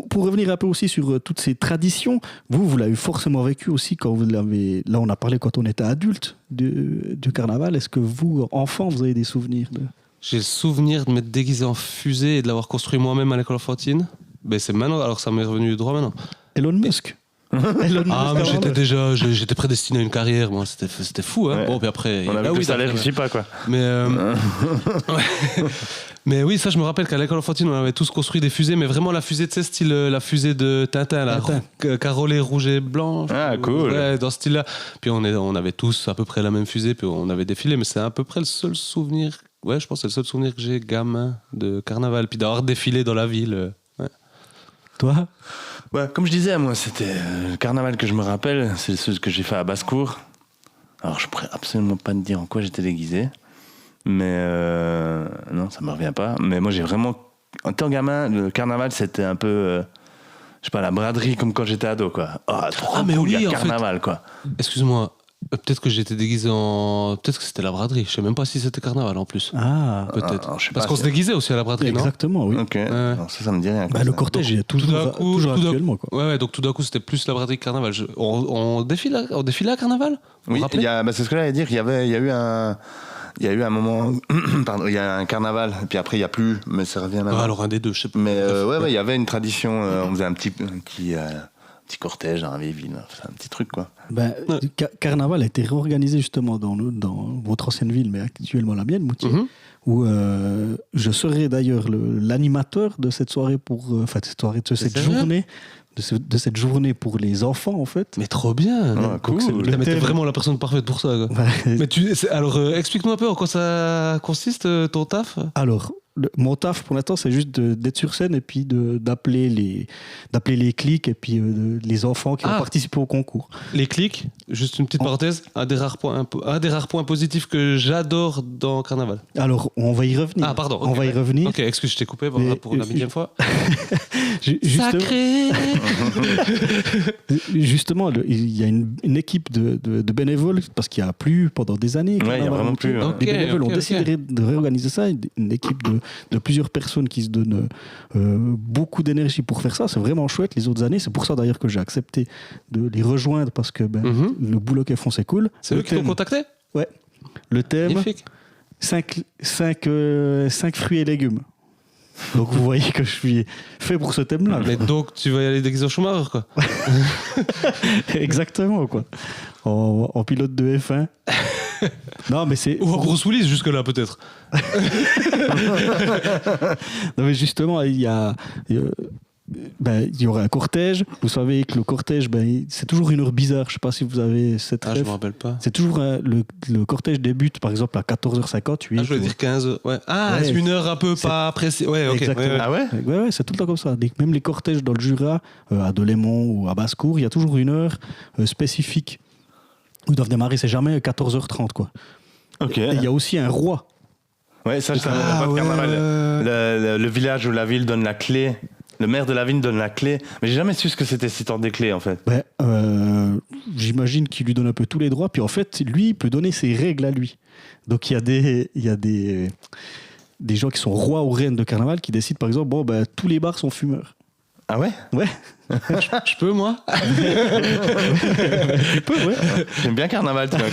A: pour revenir un peu aussi sur toutes ces traditions, vous l'avez forcément vécu aussi quand vous l'avez... Là, on a parlé quand on était adulte du carnaval. Est-ce que vous, enfant, vous avez des souvenirs
B: J'ai le souvenir de m'être déguisé en fusée et de l'avoir construit moi-même à l'école enfantine. Ben, c'est maintenant, alors ça m'est revenu droit maintenant.
A: Elon Musk. Elon
B: Ah,
A: Musk,
B: mais
A: avant,
B: j'étais prédestiné à une carrière, moi, c'était fou, hein.
C: Ouais.
B: Bon, puis après,
C: On a
B: là,
C: vu
B: oui,
C: le salaire,
B: d'après,
C: je suis pas quoi.
B: Mais, ouais. Mais oui, ça, je me rappelle qu'à l'école enfantine, on avait tous construit des fusées, mais vraiment la fusée, tu sais, style la fusée de Tintin, là, carolée rouge et blanche.
C: Ah, cool.
B: Ouais, dans ce style-là. Puis on avait tous à peu près la même fusée, puis on avait défilé, mais c'est à peu près le seul souvenir. Ouais, je pense que c'est le seul souvenir que j'ai gamin de carnaval, puis d'avoir défilé dans la ville. Ouais.
A: Toi
C: Ouais, comme je disais, moi, c'était le carnaval que je me rappelle, c'est ce que j'ai fait à Basse-Cour. Alors, je pourrais absolument pas te dire en quoi j'étais déguisé. Mais non, ça me revient pas. Mais moi, j'ai vraiment... En tant que gamin, le carnaval, c'était un peu... je sais pas, la braderie comme quand j'étais ado, quoi. Oh, trop
B: mais
C: cool,
B: oui,
C: il y a
B: en
C: carnaval, quoi.
B: Excuse-moi, peut-être que j'étais déguisé en... Peut-être que c'était la braderie, je sais même pas si c'était carnaval en plus.
A: Ah,
B: Peut-être.
C: alors, je sais
B: Parce
C: pas
B: qu'on
C: si-
B: se déguisait aussi à la braderie, non?
A: exactement, oui.
C: Ok, alors, ça me dit rien.
A: Bah, le cortège, il y a toujours actuellement, quoi.
B: Ouais, donc tout d'un coup, c'était plus la braderie que carnaval. On défilait à carnaval? Vous
C: Oui,
B: vous rappelez
C: c'est ce que j'allais dire. Il y a eu un moment, pardon, il y a un carnaval, et puis après il y a plus, mais ça revient maintenant.
B: Ah, alors un des deux, je sais pas.
C: Mais ouais, il y avait une tradition. On faisait un petit cortège dans la vieille ville, enfin, un petit truc quoi.
A: Ben,
B: Ouais.
A: Carnaval a été réorganisé justement dans votre ancienne ville, mais actuellement la mienne, Moutier,
B: Mhm.
A: où je serai d'ailleurs l'animateur de cette soirée de cette journée pour les enfants en fait.
B: Mais trop bien.
C: Ah, cool.
A: c'est le
B: Putain, mais t'es
A: thème.
B: vraiment la personne parfaite pour ça, quoi.
A: Ouais.
B: Mais alors, explique-nous un peu en quoi ça consiste, ton taf.
A: Alors, mon taf pour l'instant, c'est juste d'être sur scène et puis d'appeler les clics et puis les enfants qui ont participé au concours.
B: Les clics, juste une petite parenthèse, un des rares points positifs que j'adore dans Carnaval.
A: Alors, on va y revenir.
B: Ah, pardon.
A: On va y revenir.
B: Ok, excuse, je t'ai coupé voilà, pour la millième fois.
A: Sacré. Justement, il y a une équipe de bénévoles, parce qu'il n'y a plus pendant des années.
C: Ouais, il n'y a vraiment plus.
A: Les bénévoles ont décidé de réorganiser ça. Une équipe de plusieurs personnes qui se donnent beaucoup d'énergie pour faire ça. C'est vraiment chouette les autres années. C'est pour ça d'ailleurs que j'ai accepté de les rejoindre, parce que le boulot qu'elles font, c'est cool.
B: C'est eux qui t'ont contacté ?
A: Ouais. Le thème,
B: Magnifique.
A: 5 fruits et légumes. Donc vous voyez que je suis fait pour ce thème-là.
B: Mais donc tu vas y aller déguisé en Schumacher, quoi.
A: Exactement, quoi. En pilote de F1. Non, mais c'est...
B: Ou en Bruce Willis jusque-là, peut-être.
A: Non, mais justement, il y aura un cortège. Vous savez que le cortège, c'est toujours une heure bizarre. Je ne sais pas si vous avez cette
B: Je
A: rêve.
B: me rappelle pas.
A: C'est toujours le cortège débute, par exemple, à 14h58.
B: Je voulais dire 15. Ouais. Ah,
A: Ouais,
B: c'est une heure un peu pas précise. Ouais, ok.
A: Exactement.
B: Ouais.
C: Ah ouais?
A: Ouais, c'est tout le temps comme ça. Même les cortèges dans le Jura, à Delémont ou à Basse-Cour, il y a toujours une heure spécifique où ils doivent démarrer. C'est jamais 14h30, quoi.
C: Ok.
A: Et il y a aussi un roi.
C: Ouais, ça, je savais pas de carnaval. Le village ou la ville donne la clé. Le maire de la ville donne la clé. Mais j'ai jamais su ce que c'était cette histoire des clés, en fait.
A: J'imagine qu'il lui donne un peu tous les droits. Puis en fait, lui, il peut donner ses règles à lui. Donc il y a des gens qui sont rois ou reines de carnaval qui décident, par exemple, tous les bars sont fumeurs.
C: Ah ouais?
A: Ouais.
B: Je peux, moi?
A: Tu peux, ouais.
C: J'aime bien carnaval, tu vois.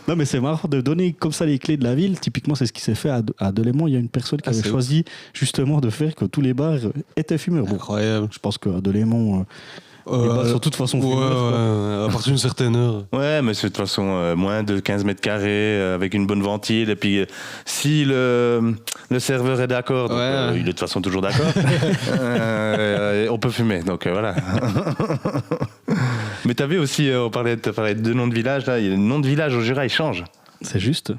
A: Non, mais c'est marrant de donner comme ça les clés de la ville. Typiquement, c'est ce qui s'est fait à Delémont. Il y a une personne qui avait choisi justement de faire que tous les bars étaient fumeurs. Bon,
B: incroyable.
A: je pense qu'à Delémont, les bars sont de toute façon fumeurs.
B: Ouais, à partir d'une certaine heure.
C: Ouais, mais c'est de toute façon moins de 15 mètres carrés avec une bonne ventile. Et puis, si le serveur est d'accord, donc, il est de toute façon toujours d'accord, on peut fumer. Donc voilà. Mais tu avais aussi, on parlait de noms de village. Là, le nom de village au Jura, il change.
A: C'est juste.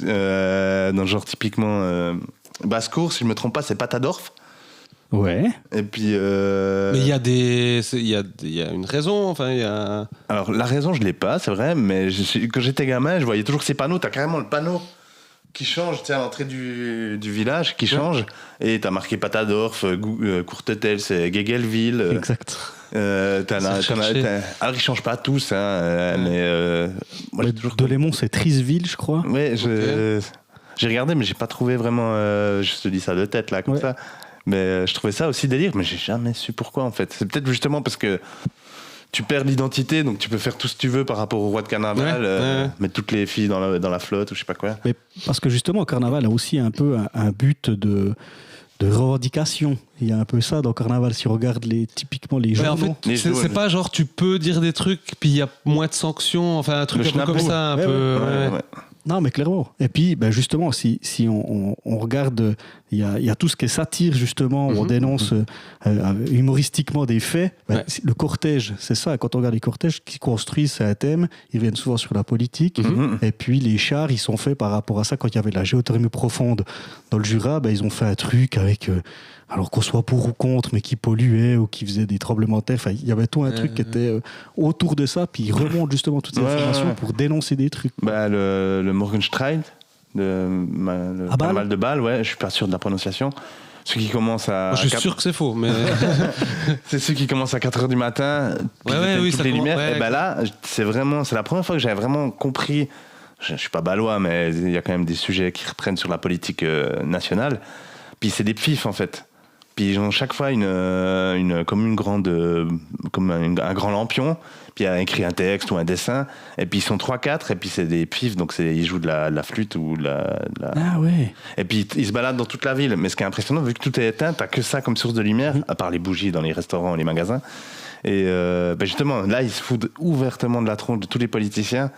C: Dans le genre typiquement Basse-Cour, si je ne me trompe pas, c'est Patadorf.
A: Ouais.
C: Et puis.
B: Mais il y a une raison. Enfin, il y a.
C: Alors la raison, je l'ai pas, c'est vrai. Mais quand j'étais gamin, je voyais toujours ces panneaux. T'as carrément le panneau qui change, tu sais, à l'entrée du village, qui change. Et t'as marqué Patadorf, Courtetel, c'est Gegelville.
A: Exact.
C: Alors ils changent pas tous, hein, mais moi j'ai toujours.
A: Delémont, c'est Trisville, je crois.
C: Ouais, j'ai regardé, mais j'ai pas trouvé vraiment. Je te dis ça de tête là, comme ça. Mais je trouvais ça aussi délire, mais j'ai jamais su pourquoi en fait. C'est peut-être justement parce que tu perds l'identité, donc tu peux faire tout ce que tu veux par rapport au roi de carnaval, mettre toutes les filles dans la flotte ou je sais pas quoi.
A: Mais parce que justement, carnaval a aussi un peu un but de revendication. Il y a un peu ça dans carnaval, si on regarde typiquement les journaux.
B: En fait, c'est pas genre tu peux dire des trucs, puis il y a moins de sanctions, enfin un truc un peu comme ça, un peu.
C: Ouais.
A: Non, mais clairement. Et puis, justement, si on regarde, il y a tout ce qui est satire, justement, où on dénonce humoristiquement des faits. Le cortège, c'est ça. Quand on regarde les cortèges qui construisent, c'est un thème. Ils viennent souvent sur la politique. Et puis, les chars, ils sont faits par rapport à ça. Quand il y avait de la géothermie profonde dans le Jura, ils ont fait un truc avec... alors qu'on soit pour ou contre, mais qui polluait ou qui faisait des tremblements de terre. Enfin, il y avait tout un truc qui était autour de ça. Puis ils remontent justement toutes ces informations pour dénoncer des trucs.
C: Le Morgenstreit, le carnaval de Bâle, je suis pas sûr de la prononciation. Ceux qui commencent à...
B: Moi, je suis sûr que c'est faux, mais...
C: c'est ceux qui commencent à 4h du matin, puis toutes les lumières. Et là, c'est la première fois que j'avais vraiment compris... Je suis pas balois, mais il y a quand même des sujets qui reprennent sur la politique nationale. Puis c'est des pfifs, en fait. Puis ils ont chaque fois un grand lampion, puis il y a écrit un texte ou un dessin, et puis ils sont 3-4, et puis c'est des pifs, donc ils jouent de la flûte ou de la...
A: Ah ouais.
C: Et puis ils se baladent dans toute la ville, mais ce qui est impressionnant, vu que tout est éteint, t'as que ça comme source de lumière, à part les bougies dans les restaurants, les magasins, et justement, là ils se foutent ouvertement de la tronche de tous les politiciens.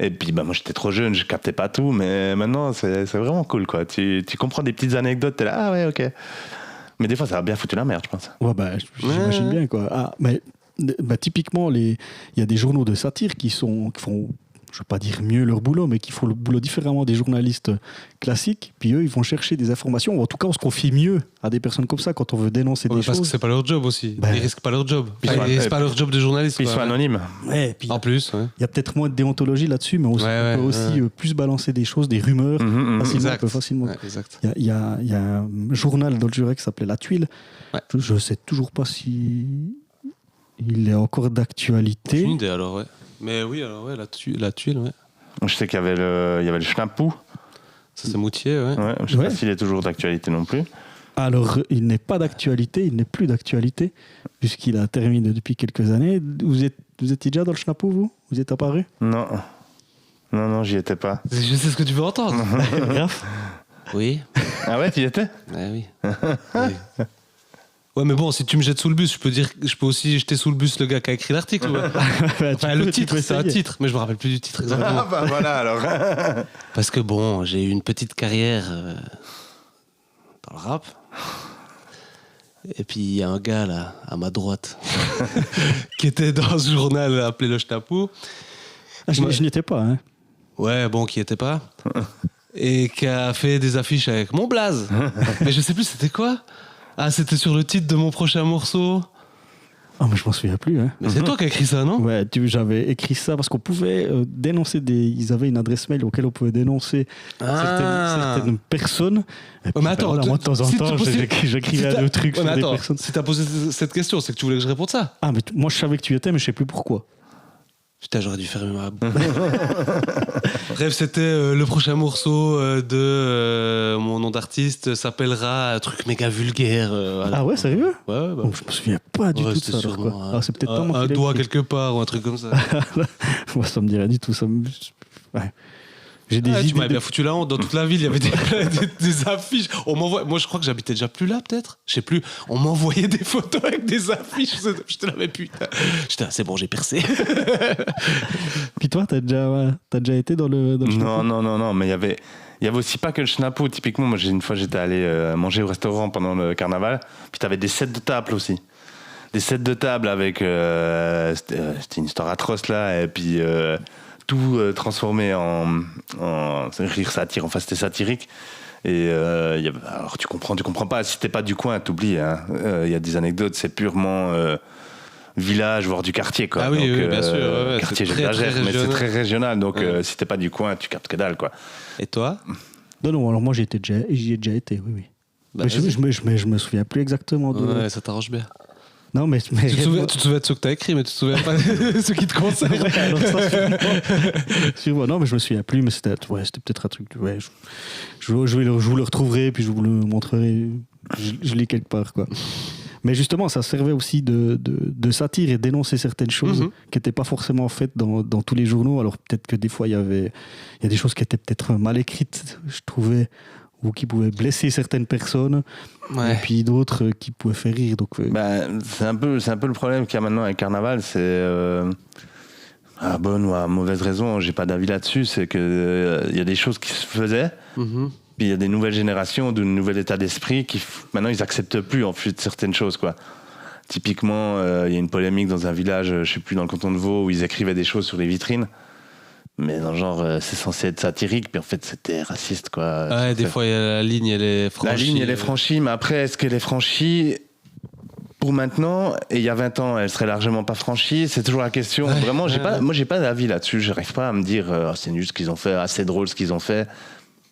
C: Et puis moi j'étais trop jeune, je captais pas tout, mais maintenant c'est vraiment cool, quoi. Tu comprends des petites anecdotes, t'es là, ah ouais, ok. Mais des fois ça a bien foutu la merde, je pense.
A: Ouais, j'imagine bien, quoi. Ah, mais typiquement, il y a des journaux de satire qui font je veux pas dire mieux leur boulot, mais qui font le boulot différemment des journalistes classiques. Puis eux, ils vont chercher des informations. Ou en tout cas, on se confie mieux à des personnes comme ça quand on veut dénoncer des
B: Parce que
A: choses.
B: c'est pas leur job aussi.
A: Ben,
B: Ils risquent pas leur job.
C: Puis
B: Enfin,
C: ils
B: ils
C: sont-
B: risquent pas leur job de journaliste.
C: Puis ils
B: quoi.
C: sont anonymes.
A: Ouais, puis
B: En plus, ouais.
A: il y a peut-être moins de déontologie là-dessus, mais on
B: Ouais,
A: peut aussi plus balancer des choses, des rumeurs. Facilement, on peut facilement.
B: Ouais, exact.
A: Il y a un journal dans le Jura qui s'appelait La Tuile.
B: Ouais.
A: Je ne sais toujours pas si il est encore d'actualité.
B: Aucune idée alors, ouais. Mais oui, alors ouais, la tuile, ouais.
C: Je sais qu'il y avait le Schnappou.
B: Ça c'est Moutier, ouais.
C: Ouais, je sais
A: Ouais.
C: pas s'il est toujours d'actualité non plus.
A: Alors, il n'est pas d'actualité, il n'est plus d'actualité, puisqu'il a terminé depuis quelques années. Vous étiez déjà dans le Schnappou, vous êtes apparu
C: Non. Non, j'y étais pas.
B: Je sais ce que tu veux entendre.
A: Raph
B: Oui.
C: Ah ouais, tu y étais?
B: Oui. Oui. Ouais, mais bon, si tu me jettes sous le bus, je peux aussi jeter sous le bus le gars qui a écrit l'article. Ouais. Enfin, le titre, c'est un titre, mais je me rappelle plus du titre exactement.
C: Ah bah voilà alors.
B: Parce que bon, j'ai eu une petite carrière dans le rap. Et puis il y a un gars là, à ma droite, qui était dans ce journal appelé Le Schnappou.
A: Je n'y étais pas. Hein.
B: Ouais, bon, qui était pas. Et qui a fait des affiches avec mon blaze. Mais je sais plus c'était quoi. Ah, c'était sur le titre de mon prochain morceau.
A: Oh, mais je m'en souviens plus. Hein.
B: Mais c'est toi qui as écrit ça, non?
A: Ouais, j'avais écrit ça parce qu'on pouvait dénoncer ils avaient une adresse mail auquel on pouvait dénoncer certaines personnes. Et puis,
B: mais attends,
A: moi de temps en
B: si
A: temps,
B: tu-
A: j'écrivais
B: si
A: le truc
B: Ouais,
A: sur
B: mais
A: des
B: attends,
A: personnes.
B: si t'as posé cette question, c'est que tu voulais que je réponde ça.
A: Ah, mais moi je savais que tu y étais, mais je sais plus pourquoi.
B: Putain, j'aurais dû fermer ma bouche. Bref, c'était le prochain morceau de mon nom d'artiste s'appellera un truc méga vulgaire. Voilà.
A: Ah ouais, sérieux?
B: Ouais, bah.
A: Donc, je me souviens pas du
B: Ouais,
A: tout de
B: c'était
A: ça. Alors,
B: sûrement
A: quoi. Ah, c'est peut-être pas moi
B: un
A: qui l'ai
B: doigt
A: écrit.
B: quelque part ou un truc comme ça.
A: Moi, ça me dirait du tout. Ouais. J'ai des
B: Tu
A: idées.
B: m'avais bien foutu la honte. Dans toute la ville, il y avait des affiches. Moi, je crois que j'habitais déjà plus là, peut-être. Je sais plus. On m'envoyait des photos avec des affiches. J'étais là, mais putain. J'étais là, c'est bon, j'ai percé.
A: Puis toi, t'as déjà été dans le
C: Non, mais il y avait aussi pas que le Schnappou. Typiquement, moi, une fois, j'étais allé manger au restaurant pendant le carnaval. Puis t'avais des sets de table aussi. Des sets de table avec... c'était une histoire atroce, là. Et puis... tout transformé en rire satire, enfin c'était satirique. Et alors tu comprends pas, si t'es pas du coin, t'oublies. Il y a des anecdotes, c'est purement village, voire du quartier, quoi.
B: Ah oui,
C: donc,
B: oui, bien sûr. Ouais,
C: quartier,
B: c'est très,
C: j'exagère,
B: très
C: mais c'est
B: régional.
C: très régional. Donc
B: Ouais.
C: si t'es pas du coin, tu captes que dalle, quoi.
B: Et toi?
A: Non, alors moi j'y ai déjà été, oui.
B: Bah,
A: Mais je me souviens plus exactement de...
B: Ouais, ça t'arrange bien.
A: Non, mais
B: Tu te souviens de ceux que t'as écrit, mais tu te souviens pas de ceux qui te concernent.
A: Ouais, alors ça, sûrement. Non, mais je me souviens plus, mais c'était peut-être un truc. Ouais, je vous le retrouverai, puis je vous le montrerai. Je l'ai quelque part, quoi. Mais justement, ça servait aussi de satire et dénoncer certaines choses qui n'étaient pas forcément faites dans tous les journaux. Alors peut-être que des fois, il y a des choses qui étaient peut-être mal écrites, je trouvais, ou qui pouvaient blesser certaines personnes,
B: Ouais.
A: et puis d'autres qui pouvaient faire rire. Donc,
C: C'est un peu le problème qu'il y a maintenant avec Carnaval, c'est à bonne ou à mauvaise raison, j'ai pas d'avis là-dessus, c'est que il y a des choses qui se faisaient, puis il y a des nouvelles générations, de nouvel état d'esprit qui maintenant ils acceptent plus en fait certaines choses, quoi. Typiquement, il y a une polémique dans un village, je sais plus, dans le canton de Vaud, où ils écrivaient des choses sur les vitrines. Mais dans le genre, c'est censé être satirique, puis en fait, c'était raciste, quoi.
B: Ouais, des fois, la ligne, elle est franchie.
C: La ligne, elle est franchie, mais après, est-ce qu'elle est franchie pour maintenant? Et il y a 20 ans, elle serait largement pas franchie. C'est toujours la question.
B: Ouais,
C: Vraiment,
B: ouais.
C: moi, j'ai pas d'avis là-dessus. J'arrive pas à me dire, c'est nul ce qu'ils ont fait, assez drôle ce qu'ils ont fait.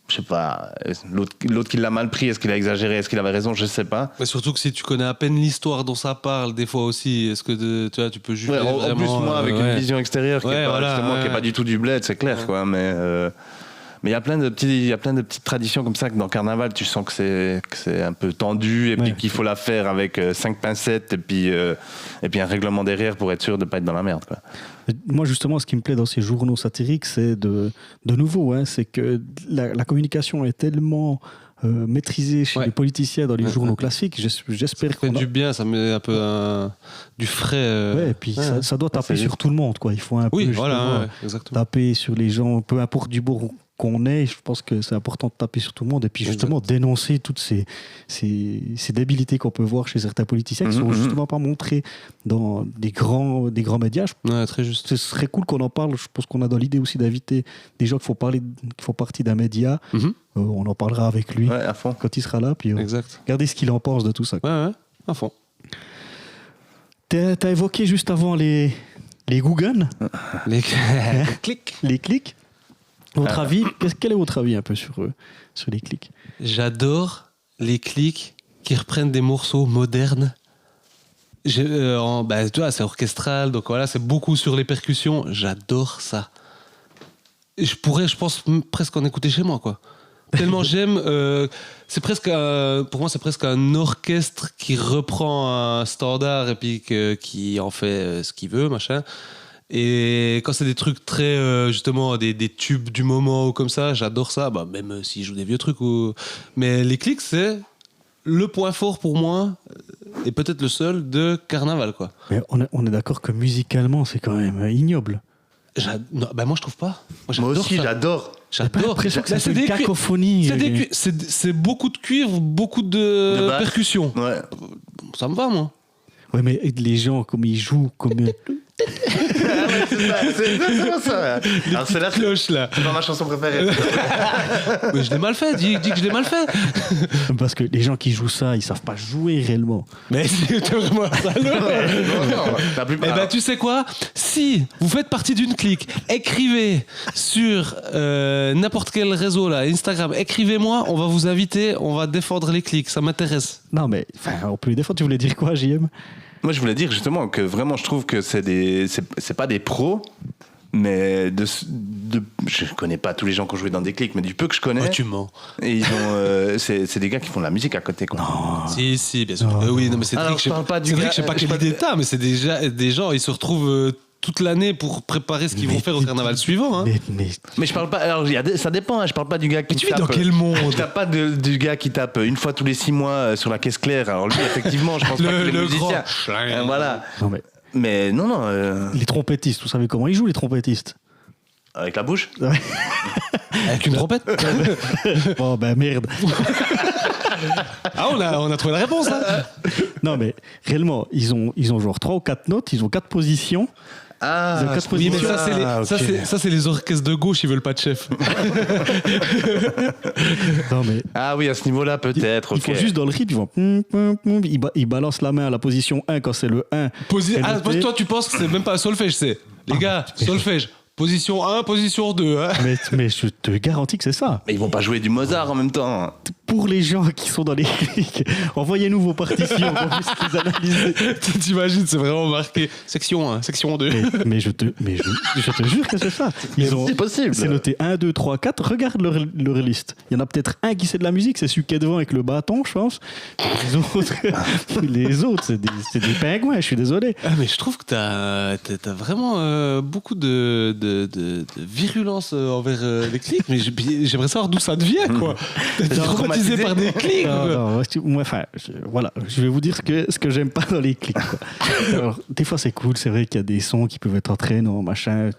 C: Je sais pas. L'autre qui l'a mal pris, est-ce qu'il a exagéré, est-ce qu'il avait raison, je sais pas.
B: Mais surtout que si tu connais à peine l'histoire dont ça parle, des fois aussi, est-ce que tu vois, tu peux juger
C: Ouais,
B: vraiment...
C: en plus, moi, avec une vision extérieure qui
B: Ouais,
C: est pas,
B: voilà,
C: justement,
B: ouais.
C: qui est pas du tout du bled, c'est clair,
B: Ouais.
C: quoi. Mais il y a plein de petites traditions comme ça que dans Carnaval, tu sens que c'est un peu tendu et puis
A: Ouais.
C: qu'il faut la faire avec 5 pincettes et puis un règlement derrière pour être sûr de pas être dans la merde, quoi.
A: moi, justement, ce qui me plaît dans ces journaux satiriques, c'est de nouveau, c'est que la communication est tellement maîtrisée chez
B: Ouais.
A: les politiciens dans les
B: Ouais,
A: journaux
B: ouais.
A: classiques. J'espère
B: Ça fait
A: qu'on a...
B: du bien, ça met un peu du frais.
A: Ouais, et puis ça doit taper
C: c'est
A: sur tout le monde, quoi. Il faut un
B: Oui,
A: peu
B: voilà,
A: justement,
B: ouais, exactement.
A: taper sur les gens, peu importe du bord qu'on est, je pense que c'est important de taper sur tout le monde et puis justement dénoncer toutes ces débilités qu'on peut voir chez certains politiciens qui sont justement pas montrés dans des grands médias.
B: Ouais, très juste.
A: Ce serait cool qu'on en parle. Je pense qu'on a dans l'idée aussi d'inviter des gens qui font partie d'un média. On en parlera avec lui
C: à fond.
A: quand il sera là. Puis
B: Exact.
A: regardez ce qu'il en pense de tout ça.
B: Ouais, à fond.
A: T'as évoqué juste avant les Google,
B: Les clics.
A: les clics. Votre avis, quel est votre avis un peu sur les clics?
B: J'adore les clics qui reprennent des morceaux modernes. Tu vois, c'est orchestral, donc voilà, c'est beaucoup sur les percussions. J'adore ça. Je pourrais, je pense, presque en écouter chez moi, quoi. Tellement j'aime. C'est presque, pour moi, c'est presque un orchestre qui reprend un standard et puis qui en fait ce qu'il veut, machin. Et quand c'est des trucs très, justement, des tubes du moment ou comme ça, j'adore ça. Bah, même s'ils jouent des vieux trucs. Mais les clics, c'est le point fort pour moi, et peut-être le seul, de Carnaval, quoi.
A: Mais on est d'accord que musicalement, c'est quand même ignoble.
B: Non, bah moi, je trouve pas.
C: Moi aussi,
B: ça.
C: j'adore.
A: J'ai l'impression que
B: Là,
A: c'est une cacophonie.
B: C'est beaucoup de cuivre, beaucoup de percussions.
C: Ouais.
B: Ça me va, moi.
A: Ouais, mais les gens, comme ils jouent, comme...
C: C'est exactement ça. Alors, c'est la
B: Cloche, là.
C: C'est pas ma chanson préférée.
B: Mais je l'ai mal fait, dis que je l'ai mal fait.
A: Parce que les gens qui jouent ça, ils savent pas jouer réellement.
B: Mais c'est vraiment ça.
C: Non, la
B: Eh
C: plupart.
B: ben, tu sais quoi? Si vous faites partie d'une clique, écrivez sur n'importe quel réseau, là, Instagram, écrivez-moi, on va vous inviter, on va défendre les clics, ça m'intéresse.
A: Non, mais on peut les défendre. Tu voulais dire quoi, JM?
C: Moi, je voulais dire justement que vraiment, je trouve que c'est pas des pros, mais je connais pas tous les gens qui ont joué dans des clics, mais du peu que je connais.
B: Oh, tu mens.
C: Et ils ont, c'est des gars qui font de la musique à côté, quoi.
A: Non.
B: Si, bien sûr. Oui, non, mais c'est
C: Alors,
B: que
C: je parle pas du gars-
B: je sais pas
C: je
B: quelle
C: parle-
B: idée t'as, mais c'est déjà des gens, ils se retrouvent toute l'année pour préparer ce qu'ils vont faire au carnaval suivant. Hein.
C: Mais je parle pas. Alors, ça dépend. Hein, je parle pas du gars qui
B: Mais tu vis
C: tape.
B: dans quel monde?
C: Je tape pas du gars qui tape une fois tous les 6 mois sur la caisse claire. Alors lui, effectivement, je pense pas que les musiciens. Voilà.
A: Non, mais
C: Mais non.
A: les trompettistes, vous savez comment ils jouent, les trompettistes?
C: Avec la bouche.
B: Avec une trompette.
A: Oh, ben merde.
B: Ah, on a trouvé la réponse, là.
A: Non, mais réellement, ils ont genre 3 ou 4 notes, ils ont 4 positions.
C: Ah,
A: Ils ont 4
B: Oui, mais
A: positions.
B: ça, c'est les orchestres de gauche, ils veulent pas de chef.
A: Non, mais
C: Ah oui, à ce niveau-là, peut-être.
A: ils font juste dans le rythme, ils vont ils balancent la main à la position 1 quand c'est le 1. noté.
B: Toi, tu penses que c'est même pas un solfège, c'est. Les gars, solfège. Position 1, position 2. Hein.
A: Mais je te garantis que c'est ça.
C: Mais ils vont pas jouer du Mozart en même temps.
A: Pour les gens qui sont dans les clics, envoyez-nous vos partitions qu'on puisse les analyser.
B: T'imagines, c'est vraiment marqué. Section 1, section 2.
A: Mais je te jure que c'est ça.
C: C'est possible.
A: C'est noté 1, 2, 3, 4. Regarde leur liste. Il y en a peut-être un qui sait de la musique, c'est celui qui est devant avec le bâton, je pense. Les autres c'est des pingouins, je suis désolé.
B: Ah, mais je trouve que t'as vraiment beaucoup de virulence envers les clics, mais j'aimerais savoir d'où ça devient, quoi. T'es traumatisé par des clics.
A: Non, enfin, voilà, je vais vous dire ce que j'aime pas dans les clics, quoi. Alors, des fois, c'est cool, c'est vrai qu'il y a des sons qui peuvent être entraînants, machin,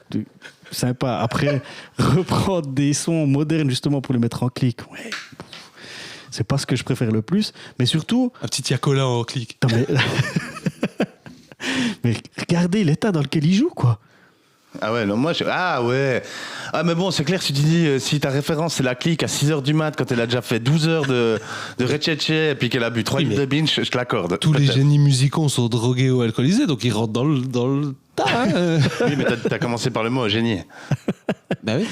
A: sympa. Après, reprendre des sons modernes, justement, pour les mettre en clic, ouais. C'est pas ce que je préfère le plus, mais surtout...
B: Un petit Yacola en clic.
A: Non, mais regardez l'état dans lequel il joue, quoi.
C: Ah ouais, non, moi, ah ouais. Ah, mais bon, c'est clair, si tu dis, si ta référence, c'est la clique à 6h du mat, quand elle a déjà fait 12 heures de recheche et puis qu'elle a bu 3
B: Oui,
C: litres de binge, je te l'accorde.
B: Tous les
C: Peut-être.
B: génies musicaux sont drogués ou alcoolisés, donc ils rentrent dans le tas. Hein.
C: Oui, mais t'as commencé par le mot génie.
B: Bah oui.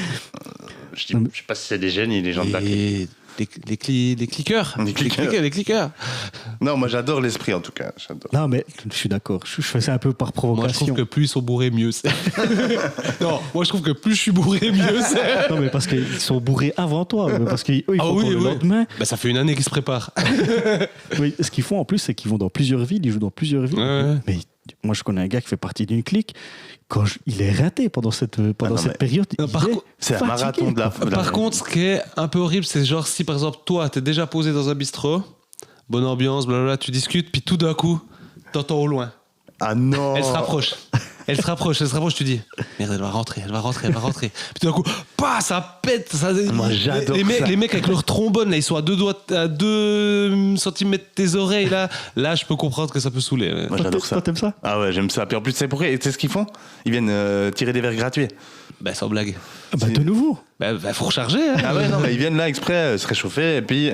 C: Je sais pas si c'est des génies, les gens de la clique.
B: Les cliqueurs.
C: Les cliqueurs.
B: Les cliqueurs.
C: Non, moi, j'adore l'esprit, en tout cas. J'adore.
A: Non, mais je suis d'accord. Je fais ça un peu par
B: Moi, je
A: provocation.
B: trouve que plus ils sont bourrés, mieux c'est. Non, moi, je trouve que plus je suis bourré, mieux c'est.
A: Non, mais parce qu'ils sont bourrés avant toi. Parce qu'eux, ils font pour le lendemain.
B: Bah, ça fait une année qu'ils se préparent.
A: Oui, ce qu'ils font en plus, c'est qu'ils vont dans plusieurs villes. Ils jouent dans plusieurs villes.
B: Ouais.
A: Mais moi, je connais un gars qui fait partie d'une clique. Il est raté pendant cette période.
B: Non,
A: il
B: par
A: est
B: contre,
C: C'est un
A: fatigué,
C: marathon de la.
A: quoi.
B: Par contre, ce qui est un peu horrible, c'est genre si par exemple toi, t'es déjà posé dans un bistrot, bonne ambiance, blablabla, tu discutes, puis tout d'un coup, t'entends au loin.
C: Ah non.
B: Elle se rapproche. Elle se rapproche, tu dis merde, elle va rentrer. Puis tout d'un coup, ça pète.
C: Moi, j'adore ça.
B: Les mecs avec leur trombone, là, ils sont à 2 centimètres de tes oreilles. Là, je peux comprendre que ça peut saouler. Ouais.
C: Moi, j'adore ça.
A: Toi, t'aimes ça?
C: Ah ouais, j'aime ça. Puis en plus, tu sais pourquoi? Et tu sais ce qu'ils font? Ils viennent tirer des verres gratuits.
B: Bah, sans blague.
A: Ah bah, de nouveau.
B: Bah, faut recharger. Hein.
C: Ah ouais, non, mais ils viennent là exprès se réchauffer et puis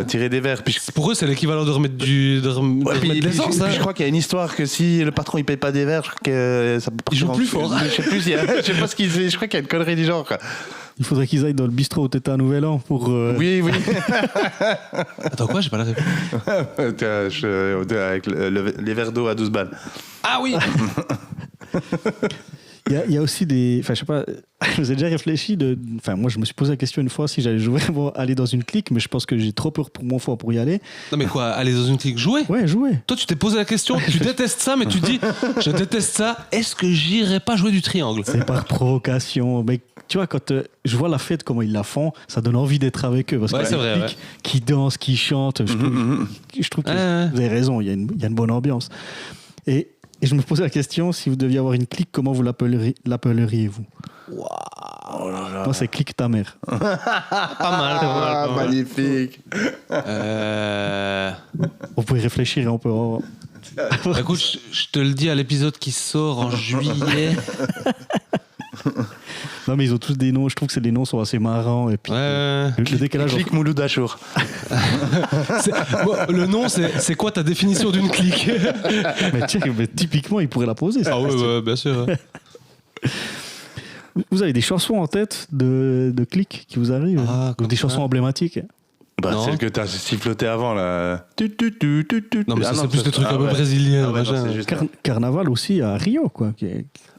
C: tirer des verres. Puis
B: Pour eux, c'est l'équivalent de remettre de remettre de l'essence.
C: je crois qu'il y a une histoire que si le patron il paye pas des verres, je crois que ça peut
B: Il joue
C: partir
B: plus fort.
C: Je sais plus, je sais pas ce qu'ils font. Je crois qu'il y a une connerie du genre. Quoi.
A: Il faudrait qu'ils aillent dans le bistrot où t'étais à Nouvel An pour.
C: Oui.
B: Attends, quoi? J'ai pas la réponse.
C: Avec les verres d'eau à 12 balles.
B: Ah oui.
A: Il y a aussi des. Enfin, je sais pas. Je vous ai déjà réfléchi de. Enfin, moi, je me suis posé la question une fois si j'allais vraiment aller dans une clique, mais je pense que j'ai trop peur pour mon foie pour y aller.
B: Non, mais quoi? Aller dans une clique jouer?
A: Ouais, jouer.
B: Toi, tu t'es posé la question, tu détestes ça, mais tu dis, je déteste ça, est-ce que j'irais pas jouer du triangle?
A: C'est par provocation. Mais tu vois, quand je vois la fête, comment ils la font, ça donne envie d'être avec eux. Parce
B: Ouais,
A: que
B: c'est vrai,
A: les cliques qui dansent, qui chantent, je trouve que
B: Ouais.
A: vous avez raison, il y a une bonne ambiance. Et je me posais la question, si vous deviez avoir une clique, comment vous l'appelleriez-vous? Moi, c'est clique ta mère.
B: Pas mal, pas mal.
C: Magnifique.
A: Vous pouvez réfléchir et on peut...
B: Écoute, je te le dis à l'épisode qui sort en juillet.
A: Non, mais ils ont tous des noms. Je trouve que les noms sont assez marrants. Et puis,
B: Ouais.
A: le décalage.
C: Clique Mouloud Achour.
B: Le nom, c'est quoi ta définition d'une clique?
A: Mais tiens, mais typiquement, ils pourraient la poser. Ça.
B: Ah ouais, bien sûr.
A: Vous avez des chansons en tête de clics qui vous arrivent?
B: Ah,
A: ou
B: comme
A: des
B: ça.
A: chansons emblématiques?
C: Bah,
B: Non.
C: celle que t'as siffloté avant, là.
B: Non, mais ça, c'est plus des trucs un peu
C: ouais.
B: brésiliens.
C: Ah ouais, non,
B: machin.
C: c'est juste-
A: Carnaval aussi à Rio, quoi.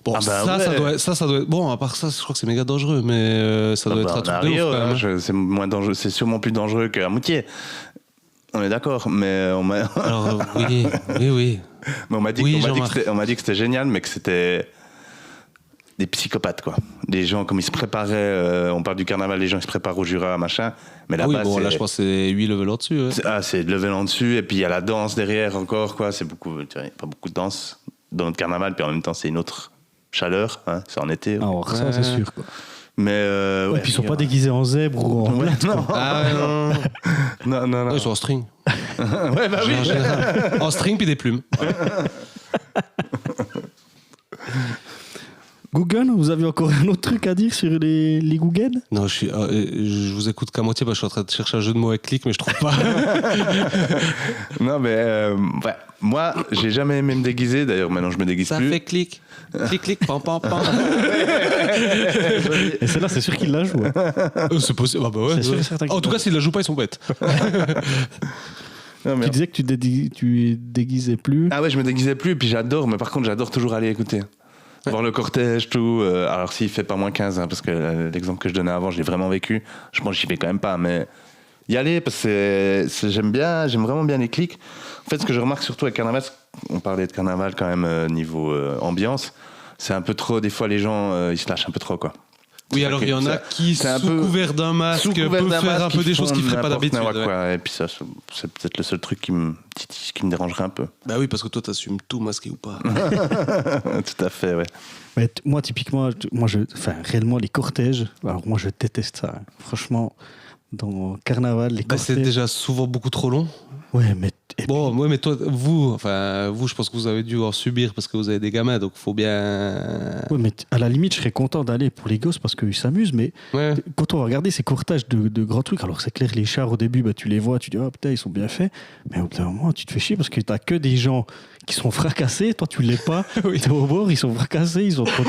B: Bon,
C: Ah bah
B: ça,
C: ouais.
B: ça doit être... Bon, à part ça, je crois que c'est méga dangereux, mais ça doit être un
C: à
B: truc de
C: Rio,
B: ouf, quand même.
C: c'est moins dangereux, c'est sûrement plus dangereux qu'à Moutier. On est d'accord, mais on m'a
B: Alors, oui.
C: mais on m'a dit,
B: Oui,
C: on m'a dit que
B: Jean-Marc.
C: c'était- on m'a dit que c'était génial, mais que c'était des psychopathes, quoi. Des gens, comme ils se préparaient, on parle du carnaval, les gens ils se préparent au Jura, machin, mais
B: Ah oui,
C: là-bas,
B: bon,
C: c'est...
B: là, je pense que c'est 8 levels au-dessus. Ouais.
C: c'est de level en dessus, et puis il y a la danse derrière encore, quoi. C'est beaucoup, tu vois, il y a pas beaucoup de danse dans notre carnaval, puis en même temps, c'est une autre chaleur, hein, c'est en été.
A: Alors, ça, c'est sûr, quoi.
C: Mais
A: Et puis, ils sont pas déguisés en zèbre ou en...
C: Ouais, non.
B: Ah ouais, non.
C: Non.
B: Non, ils sont en string.
C: Ouais, bah oui.
B: En général. En string puis des plumes.
A: Guggen, vous avez encore un autre truc à dire sur les Guggen?
B: Non, je vous écoute qu'à moitié parce que je suis en train de chercher un jeu de mots avec clic, mais je trouve pas.
C: Non, mais ouais. Moi, j'ai jamais aimé me déguiser. D'ailleurs, maintenant, je me déguise
B: Ça
C: plus.
B: fait clic. Clic, pam, pam, pam.
A: Et celle-là, c'est sûr qu'ils la jouent. Hein.
B: C'est possible. Ah bah ouais.
A: C'est sûr et certain
B: En tout cas, s'ils la jouent pas, ils sont bêtes.
C: Non, mais-
A: Tu disais que tu déguisais plus.
C: Ah ouais, je me déguisais plus. Et puis j'adore, mais par contre, j'adore toujours aller écouter. Voir le cortège, tout. Alors, s'il fait pas moins 15, hein, parce que l'exemple que je donnais avant, je l'ai vraiment vécu. Je pense que j'y vais quand même pas, mais y aller, parce que j'aime vraiment bien les clics. En fait, ce que je remarque surtout avec Carnaval, on parlait de Carnaval quand même niveau ambiance, c'est un peu trop, des fois, les gens, ils se lâchent un peu trop, quoi.
B: Oui, alors il y en a qui,
C: c'est un
B: sous
C: peu-
B: couvert d'un masque,
C: Sous couvert
B: peuvent
C: d'un
B: faire
C: masque,
B: un peu
C: ils
B: des choses
C: font
B: qu'ils feraient pas
C: n'importe
B: d'habitude.
C: quoi,
B: Ouais.
C: quoi. Et puis ça, c'est peut-être le seul truc qui me dérangerait un peu.
B: Bah oui, parce que toi, t'assumes tout, masqué ou pas.
C: Tout à fait, ouais.
A: Mais moi, typiquement, réellement, les cortèges, alors moi, je déteste ça. Hein. Franchement, dans Carnaval, les
B: Bah,
A: cortèges...
B: c'est déjà souvent beaucoup trop long.
A: Ouais, mais...
B: Bon, ouais, mais toi, vous, je pense que vous avez dû en subir parce que vous avez des gamins, donc faut bien.
A: Ouais, mais à la limite, je serais content d'aller pour les gosses parce qu'ils s'amusent, mais
B: Ouais.
A: quand on va regarder ces courtages de grands trucs, alors c'est clair, les chars au début, bah, tu les vois, tu dis, oh putain, ils sont bien faits, mais au bout d'un moment, tu te fais chier parce que t'as que des gens qui sont fracassés, toi tu l'es pas,
B: Oui.
A: t'es au bord, ils sont fracassés, ils sont en train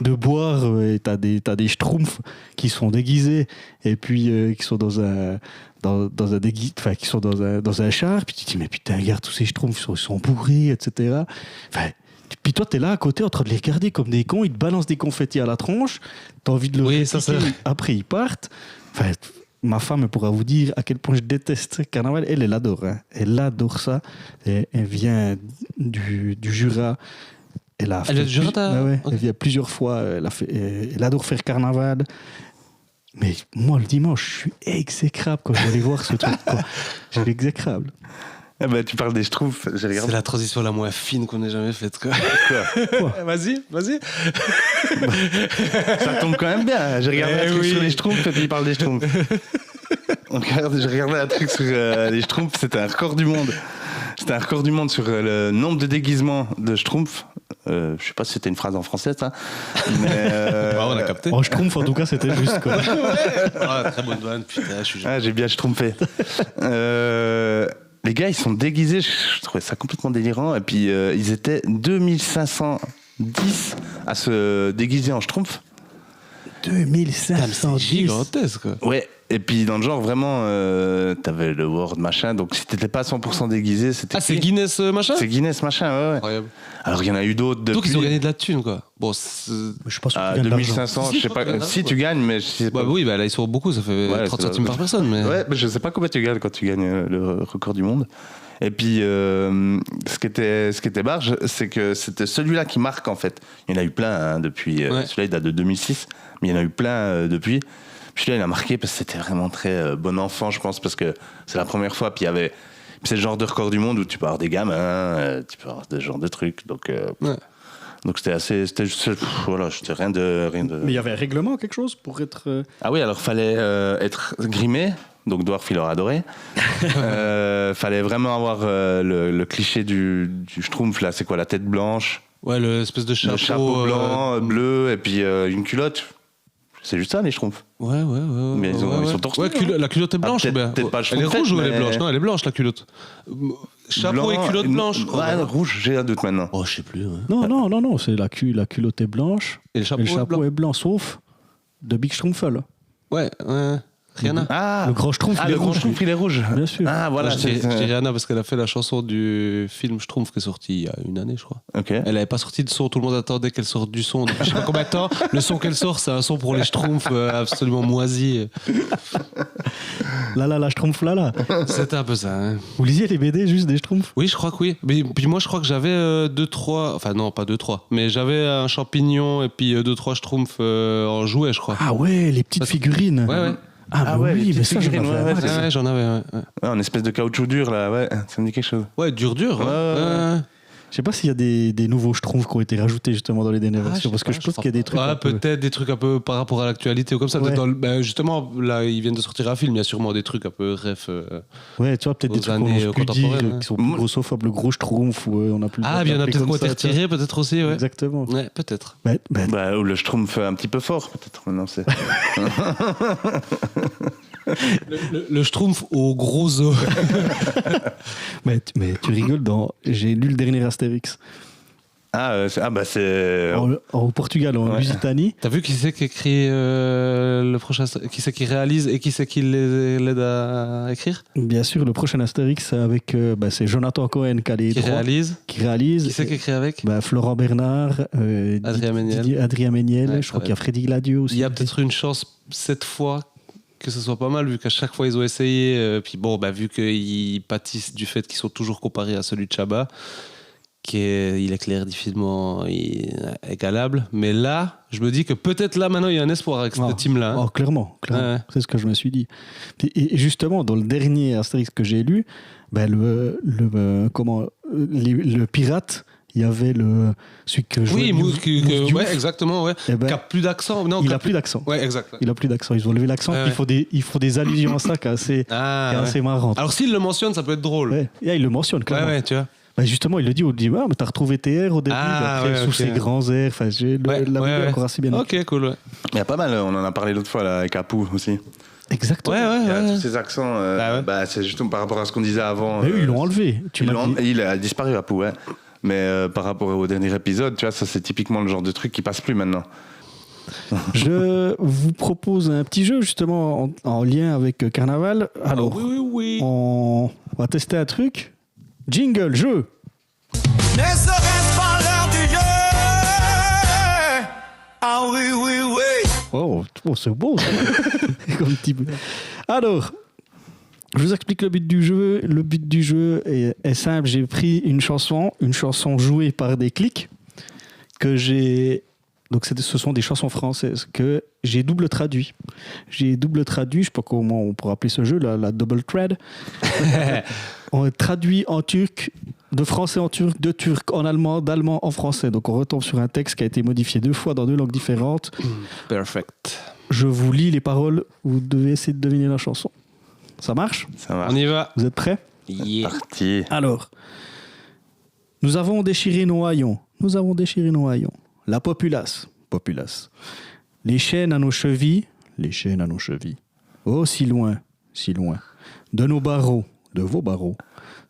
A: de boire, et t'as des schtroumpfs qui sont déguisés, et puis qui sont dans un qui sont dans un char, puis tu te dis mais putain regarde tous ces schtroumpfs, ils sont bourrés, etc. Enfin, puis toi t'es là à côté en train de les regarder comme des cons, ils te balancent des confettis à la tronche, t'as envie de le
B: Oui, ça,
A: répliquer,
B: c'est-
A: après ils partent. Enfin, ma femme pourra vous dire à quel point je déteste Carnaval. Elle adore, hein. Elle adore ça. Elle vient du Jura. Elle
B: vient du Jura, t'as-
A: ouais.
B: Ok.
A: Elle vient plusieurs fois. Elle adore faire Carnaval. Mais moi, le dimanche, je suis exécrable quand je vais aller voir ce truc. Quoi. Je suis exécrable.
C: Eh ben, tu parles des Schtroumpfs, j'ai regardé.
B: C'est la transition la moins fine qu'on ait jamais faite, quoi. Vas-y.
C: Ça tombe quand même bien. J'ai regardé un truc sur les Schtroumpfs et puis il parle des Schtroumpfs. J'ai regardé un truc sur les Schtroumpfs, c'était un record du monde. C'était un record du monde sur le nombre de déguisements de Schtroumpfs. Je sais pas si c'était une phrase en français, ça. Mais
B: on a capté.
A: Oh, je trouve, en tout cas, c'était juste, quoi.
B: Très bonne vanne, putain, je suis
C: j'ai bien Schtroumpfé. Les gars, ils sont déguisés, je trouvais ça complètement délirant. Et puis, ils étaient 2510 à se déguiser en Schtroumpf.
A: 2510.
B: C'est gigantesque, quoi.
C: Ouais, et puis dans le genre, vraiment, t'avais le Word machin, donc si t'étais pas 100% déguisé, c'était...
B: Ah, c'est Guinness machin.
C: C'est Guinness machin, ouais.
B: Incroyable.
C: Alors, il y en a eu d'autres depuis...
B: Donc, ils ont gagné de la thune, quoi. Bon,
A: Je suis pas sûr
C: À
A: qu'ils gagnent de l'argent.
C: 2500,
B: Si,
C: je sais
B: je crois
C: pas...
B: qu'il y en a,
C: Si,
B: quoi.
C: tu gagnes, mais je sais pas...
B: oui, là, ils sont beaucoup, ça fait
C: Ouais,
B: 30
C: ça
B: centimes
C: doit-
B: par personne, mais...
C: Ouais, mais je sais pas combien tu gagnes quand tu gagnes le record du monde. Et puis, ce qui était barge, c'est que c'était celui-là qui marque, en fait. Il y en a eu plein hein, depuis...
B: Ouais.
C: Celui-là, il date de 2006, mais il y en a eu plein depuis. Puis celui-là, il a marqué parce que c'était vraiment très bon enfant, je pense, parce que c'est la première fois. Puis il y avait... C'est le genre de record du monde où tu peux avoir des gamins, tu peux avoir ce genre de trucs. Donc c'était assez... C'était rien de...
A: Mais il y avait un règlement, quelque chose, pour être...
C: Ah oui, alors fallait être grimé, donc Dwarf il aurait adoré. Fallait vraiment avoir le cliché du Schtroumpf, là, c'est quoi, la tête blanche,
B: Ouais, l'espèce de chapeau...
C: le chapeau blanc, bleu, et puis une culotte. C'est juste ça, les Schtroumpfs.
B: Ouais.
C: Mais ils sont torse nu, hein.
B: La culotte est blanche,
C: peut-être-
B: ou bien
C: peut-être pas le
B: Elle est
C: Schtroumpf,
B: rouge ou elle est
C: mais-
B: blanche? Non, elle est blanche, la culotte. Chapeau
C: Blanc,
B: et culotte blanche, je crois.
C: Ouais, rouge, j'ai un doute maintenant.
B: Oh, je sais plus, ouais.
A: Non, c'est la culotte est blanche,
B: Et le
A: et
B: chapeau,
A: le chapeau
B: blanc.
A: est blanc, sauf de Big Strumpfel.
B: Ouais. Rihanna.
C: Ah,
A: Le gros Schtroumpf, il est
C: le gros
A: rouge.
C: Schtroumpf, il est rouge.
A: Bien sûr.
C: Ah, voilà.
B: Moi, je dis Rihanna parce qu'elle a fait la chanson du film Schtroumpf qui est sorti il y a une année, je crois.
C: Ok.
B: Elle n'avait pas sorti de son, tout le monde attendait qu'elle sorte du son. Donc, je sais pas combien de temps. Le son qu'elle sort, c'est un son pour les Schtroumpfs absolument moisi.
A: Là, Schtroumpf, là.
B: C'était un peu ça. Hein.
A: Vous lisiez les BD juste des Schtroumpfs?
B: Oui, je crois que oui. Mais, puis moi, je crois que j'avais 2-3... Enfin, non, pas 2-3. Mais j'avais un champignon et puis 2-3 Schtroumpfs en jouet, je crois.
A: Ah ouais, les petites figurines.
B: Ouais.
A: Ah,
C: ouais, les
A: oui, mais
C: petites
A: ça, j'en
C: figurines,
A: avais
C: ouais,
A: un.
C: c'est ça.
B: Ouais, j'en avais. Ouais.
C: Ouais, en espèce de caoutchouc dur, là, ouais, ça me dit quelque chose.
B: Ouais, dur.
C: Ouais.
B: Ouais.
A: Je sais pas s'il y a des nouveaux Schtroumpfs qui ont été rajoutés justement dans les dernières
B: Ah,
A: versions,
B: je
A: parce
B: sais
A: que
B: pas,
A: je
B: je
A: pense
B: crois
A: qu'il y a des trucs.
B: Ah,
A: un peu-
B: peut-être des trucs un peu par rapport à l'actualité ou comme ça.
A: Ouais.
B: Justement, là, ils viennent de sortir un film. Il y a sûrement des trucs un peu ref.
A: Ouais, tu vois, peut-être des
B: aux
A: trucs qu'on
B: années
A: n'ose plus dire,
B: contemporaines,
A: qui sont plus gros, sauf le gros Schtroumpf, où on a plus le droit
B: Ah,
A: de
B: bien, il y en a
A: l'appeler
B: peut-être qui ont
A: comme
B: été
A: ça, tu vois.
B: retirés, peut-être aussi, ouais.
A: Exactement.
B: Ouais, peut-être.
C: Ou le Schtroumpf un petit peu fort, peut-être. Non, c'est...
B: Le Schtroumpf au gros os.
A: Mais tu rigoles, j'ai lu le dernier Astérix.
C: c'est...
A: Au Portugal, en
C: Ouais.
A: Lusitanie.
B: T'as vu qui c'est qui écrit le prochain. Qui c'est qui réalise et qui c'est qui l'aide à écrire?
A: Bien sûr, le prochain Astérix, avec, c'est Jonathan Cohen qui a les
B: Qui
A: droits,
B: réalise?
A: qui réalise.
B: Qui c'est qui écrit avec?
A: Florent Bernard,
B: Adrien Méniel.
A: Adrien Méniel,
B: Ouais,
A: je crois
B: ça
A: qu'il y a Freddy Gladieux aussi.
B: Il y a peut-être une chance cette fois que ce soit pas mal, vu qu'à chaque fois ils ont essayé. Puis bon, vu qu'ils pâtissent du fait qu'ils sont toujours comparés à celui de Chabat, il est clair, difficilement égalable. Mais là, je me dis que peut-être là, maintenant, il y a un espoir avec cette team-là. Hein.
A: Oh, clairement.
B: Ouais.
A: C'est ce que je me suis dit. Et justement, dans le dernier Astérix que j'ai lu, le pirate, il y avait celui que je
B: Oui,
A: Mousse Diouf.
B: ouais, exactement, ouais.
A: Eh ben,
B: Qui a plus d'accent. Non,
A: il
B: qui
A: a plus d'accent.
B: Ouais, exact.
A: Il a plus d'accent. Ils ont levé l'accent.
B: Ouais,
A: puis ils font des allusions à ça qui est assez, assez marrant.
B: Alors s'il le mentionne, ça peut être drôle.
A: Ouais. Et il le mentionne quand même.
B: Ouais, tu vois.
A: Justement, il le dit, on dit, mais t'as retrouvé tes airs au début, après, sous ces grands airs. Enfin, j'ai la encore assez bien.
B: Ok, cool. Ouais.
C: Il y a pas mal, on en a parlé l'autre fois, là, avec Apu aussi.
A: Exactement.
C: Il y a tous ces accents, c'est justement par rapport à ce qu'on disait avant.
A: Mais eux, ils l'ont enlevé.
C: Il a disparu, Apu, ouais. Mais par rapport au dernier épisode, tu vois, ça c'est typiquement le genre de truc qui passe plus maintenant.
A: Je vous propose un petit jeu justement en lien avec Carnaval. Alors,
B: oui.
A: on va tester un truc. Jingle, jeu.
D: Ne serait-ce pas l'heure du jeu? Ah oui.
A: Oh, c'est beau ça. Comme petit peu. Alors, je vous explique le but du jeu. Le but du jeu est simple. J'ai pris une chanson jouée par des clics que j'ai. Donc, ce sont des chansons françaises que j'ai double traduit. Je sais pas comment on pourrait appeler ce jeu, la double thread. On traduit en turc, de français en turc, de turc en allemand, d'allemand en français. Donc on retombe sur un texte qui a été modifié 2 fois dans 2 langues différentes.
B: Perfect.
A: Je vous lis les paroles, vous devez essayer de deviner la chanson. Ça marche ?
C: Ça va.
B: On y va.
A: Vous êtes prêts ?
B: Yeah.
C: Parti.
A: Alors, nous avons déchiré nos haillons. La populace. Les chaînes à nos chevilles. Oh, si loin. De nos barreaux, de vos barreaux.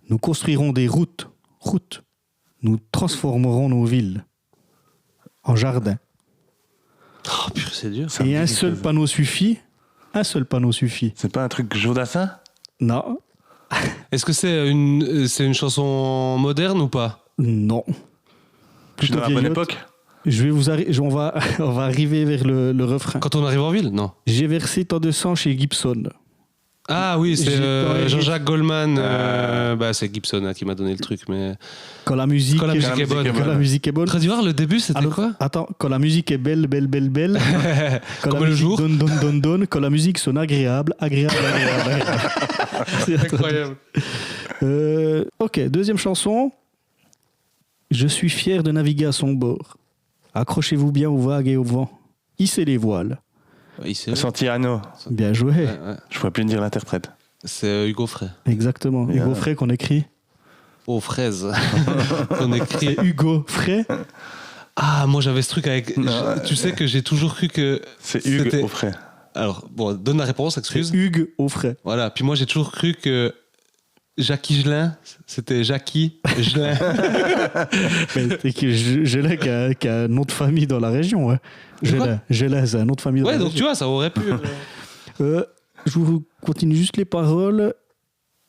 A: Nous construirons des routes. Nous transformerons nos villes en jardins.
B: Oh, purée, c'est dur.
C: Ça me
A: Et
C: dit
A: un
C: quelque
A: seul
C: chose.
A: panneau suffit.
C: C'est pas un truc Jodassin?
A: Non.
B: Est-ce que c'est une chanson moderne ou pas?
A: Non.
C: Je suis dans la bonne
A: vieillotte.
C: époque.
A: On va arriver vers le refrain.
B: Quand on arrive en ville? Non.
A: J'ai versé tant de sang chez Gibson.
B: Ah oui, c'est
A: Ouais,
B: Jean-Jacques Goldman. C'est Gibson qui m'a donné le truc. Mais...
A: Quand la musique,
B: Quand la musique est bonne.
A: Quand la musique est bonne.
B: Traduire le début, c'était
A: Alors,
B: quoi?
A: Attends, quand la musique est belle. Quand
B: Comme
A: la
B: le
A: musique
B: jour.
A: donne. Quand la musique sonne agréable. C'est
B: Incroyable.
A: Ok, deuxième chanson. Je suis fier de naviguer à son bord. Accrochez-vous bien aux vagues et au vent. Hissez les voiles.
C: Santiano.
A: Bien joué.
B: Ouais.
C: Je pourrais plus dire l'interprète.
B: C'est Hugo Frey.
A: Exactement.
C: Bien.
A: Hugo Frey qu'on écrit.
B: Aux fraises. On écrit.
A: C'est Hugo Frey.
B: Ah, moi j'avais ce truc avec.
C: Non,
B: Tu sais que j'ai toujours cru que.
C: C'est Hugues
B: c'était-
C: Offray.
B: Alors, bon, donne la réponse, excuse.
A: C'est Hugues au Frey.
B: Voilà, puis moi j'ai toujours cru que Jackie Gelin, c'était Jackie Gelin.
A: C'est que Gelin qui a un nom de famille dans la région. Ouais. Gelin, c'est un nom de famille dans
B: Ouais,
A: la
B: donc
A: région.
B: tu vois, ça aurait pu.
A: Je vous continue juste les paroles.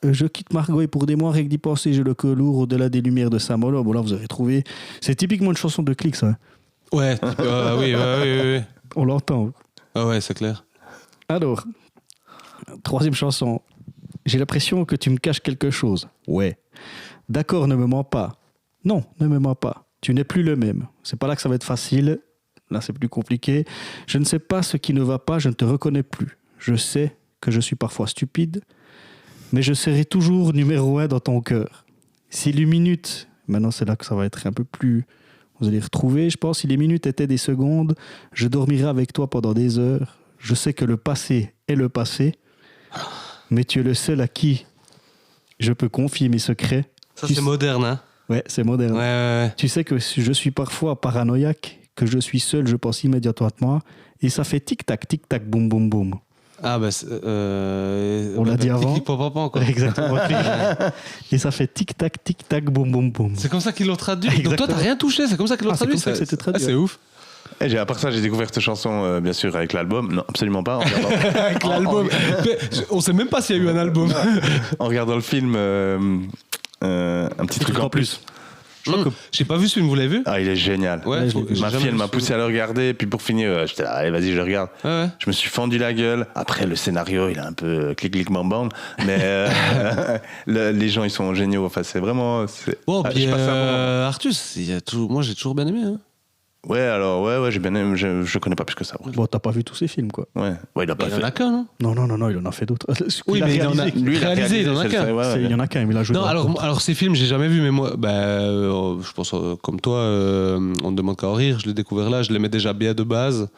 A: Je quitte Margot et pour des mois, rien que d'y penser, j'ai le cœur lourd au-delà des lumières de Saint-Malo. Bon, là, vous avez trouvé. C'est typiquement une chanson de Click, ça. Hein.
B: Ouais, oui.
A: On l'entend.
B: Ah ouais, c'est clair.
A: Alors, troisième chanson. J'ai l'impression que tu me caches quelque chose. Ouais. D'accord, ne me mens pas. Non, ne me mens pas. Tu n'es plus le même. C'est pas là que ça va être facile. Là, c'est plus compliqué. Je ne sais pas ce qui ne va pas, je ne te reconnais plus. Je sais que je suis parfois stupide, mais je serai toujours numéro 1 dans ton cœur. Si les minutes, maintenant c'est là que ça va être un peu plus, vous allez retrouver, je pense, si les minutes étaient des secondes, je dormirai avec toi pendant des heures. Je sais que le passé est le passé, mais tu es le seul à qui je peux confier mes secrets.
B: Ça,
A: Tu
B: c'est
A: sais-
B: moderne, hein?
A: Ouais, c'est moderne.
B: Ouais.
A: Tu sais que je suis parfois paranoïaque, que je suis seul, je pense immédiatement à moi, et ça fait tic-tac, boum, boum, boum.
B: Ah, bah.
A: On l'a dit avant.
B: Tic-tic-pop-pop, quoi.
A: Exactement. Et ça fait tic-tac, boum, boum, boum.
B: C'est comme ça qu'ils l'ont traduit. Donc toi,
A: Exactement.
B: t'as rien touché, c'est comme ça qu'ils l'ont
A: Ah, c'est
B: traduit.
A: comme ça que c'était traduit,
B: C'est ouf.
C: Et à part ça, j'ai découvert cette chanson, bien sûr, avec l'album. Non, absolument pas. En regardant,
B: Avec l'album. Mais on sait même pas s'il y a eu un album.
C: en regardant le film, un petit truc en plus.
B: J'ai pas vu ce film, vous l'avez vu?
C: Ah, il est génial.
B: Ouais,
A: je l'ai vu.
C: Ma
B: j'ai
C: fille,
B: jamais
C: elle m'a
B: vu ce
C: poussé à le regarder. Et puis pour finir, j'étais là, allez, vas-y, je le regarde.
B: Ouais.
C: Je me suis fendu la gueule. Après, le scénario, il est un peu clic bam bam. Mais les gens, ils sont géniaux. Enfin, c'est vraiment.
B: Bon, puis
C: je passe un bon moment.
B: Artus, moi j'ai toujours bien aimé. Hein.
C: Ouais, alors, ouais, j'ai bien aimé. Je connais pas plus que ça. Ouais,
A: Bon, t'as pas vu tous ces films, quoi.
C: ouais, il a pas
B: Il y en
C: fait.
B: a qu'un, non?
A: Non, il en a fait d'autres.
B: Oui, mais il en a-
A: réalisé.
C: Lui, il a
B: Réalisé, il en a
C: c'est
B: qu'un.
C: le- ouais, ouais.
A: Il y en a qu'un, mais il a joué.
B: Non,
A: dans-
B: alors ces films, j'ai jamais vu, mais moi, je pense comme toi, on ne demande qu'à en rire. Je l'ai découvert là, je l'aimais déjà bien de base.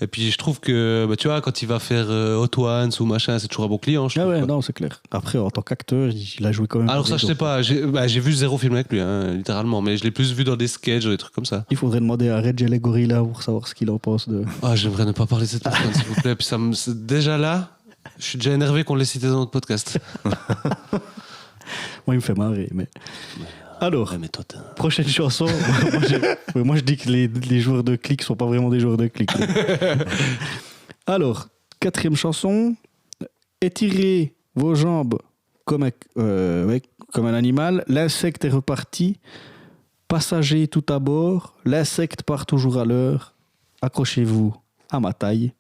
B: Et puis je trouve que, tu vois, quand il va faire Hot Ones ou machin, c'est toujours un bon client. Je
A: Ah
B: trouve,
A: ouais,
B: quoi.
A: non, c'est clair. Après, en tant qu'acteur, il a joué quand même.
B: Alors
A: dans
B: ça,
A: des
B: je sais
A: autres.
B: pas. J'ai vu 0 film avec lui, hein, littéralement. Mais je l'ai plus vu dans des sketchs, des trucs comme ça.
A: Il faudrait demander à Red Jelly Gorilla pour savoir ce qu'il en pense de.
B: Ah, j'aimerais ne pas parler de cette personne, s'il vous plaît. Puis déjà là, je suis déjà énervé qu'on l'ait cité dans notre podcast.
A: Moi, il me fait marrer, mais. Alors,
B: Ouais, mais toi,
A: prochaine chanson. moi, je dis que les joueurs de clics sont pas vraiment des joueurs de clics. Alors, quatrième chanson. Étirez vos jambes comme un animal. L'insecte est reparti. Passager tout à bord. L'insecte part toujours à l'heure. Accrochez-vous à ma taille.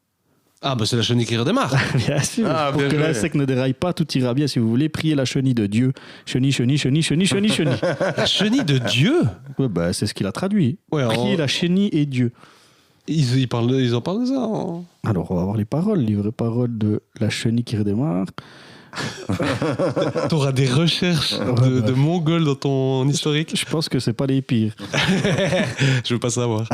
B: Ah, bah c'est la chenille qui redémarre.
A: Bien sûr.
C: Ah,
A: pour
C: bien
A: que
C: joué.
A: l'insecte ne déraille pas, tout ira bien si vous voulez. Priez la chenille de Dieu. Chenille.
B: La chenille de Dieu?
A: Ouais, bah, c'est ce qu'il a traduit.
B: Ouais,
A: Priez la chenille et Dieu.
B: Ils en parlent de ça. Hein.
A: Alors, on va voir les paroles. Livre paroles de La Chenille qui redémarre.
B: T'auras des recherches de Mongols dans ton historique.
A: Je pense que c'est pas les pires.
B: Je veux pas savoir.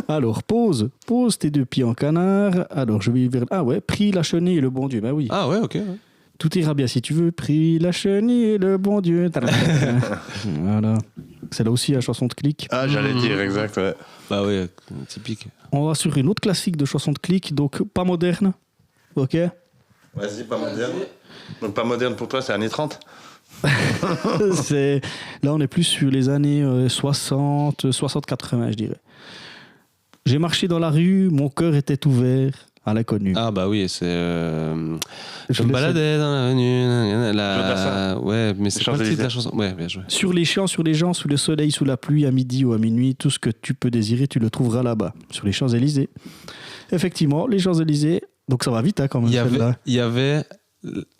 A: Alors, pose tes 2 pieds en canard. Alors, je vais vers... Ah ouais, prie la chenille et le bon Dieu. Ben oui.
B: Ah ouais, ok. Ouais.
A: Tout ira bien si tu veux. Prie la chenille et le bon Dieu. Voilà. C'est là aussi la chanson de clic.
C: Ah, j'allais dire, exact, ouais.
B: Bah ouais, typique.
A: On va sur une autre classique de chanson de clic, donc pas moderne. Ok.
C: Vas-y, pas moderne. Donc pas moderne pour toi, c'est années 30.
A: Là, on est plus sur les années 60, 80, je dirais. J'ai marché dans la rue, mon cœur était ouvert à l'inconnu.
B: Ah bah oui, c'est... je
A: le
B: me baladais dans l'avenue...
C: Jodassin.
B: Ouais, mais c'est pas le titre de la chanson. Ouais, bien joué.
A: Sur les champs, sur les gens, sous le soleil, sous la pluie, à midi ou à minuit, tout ce que tu peux désirer, tu le trouveras là-bas, sur les Champs-Élysées. Effectivement, les Champs-Élysées, donc ça va vite hein, quand même.
B: Il y avait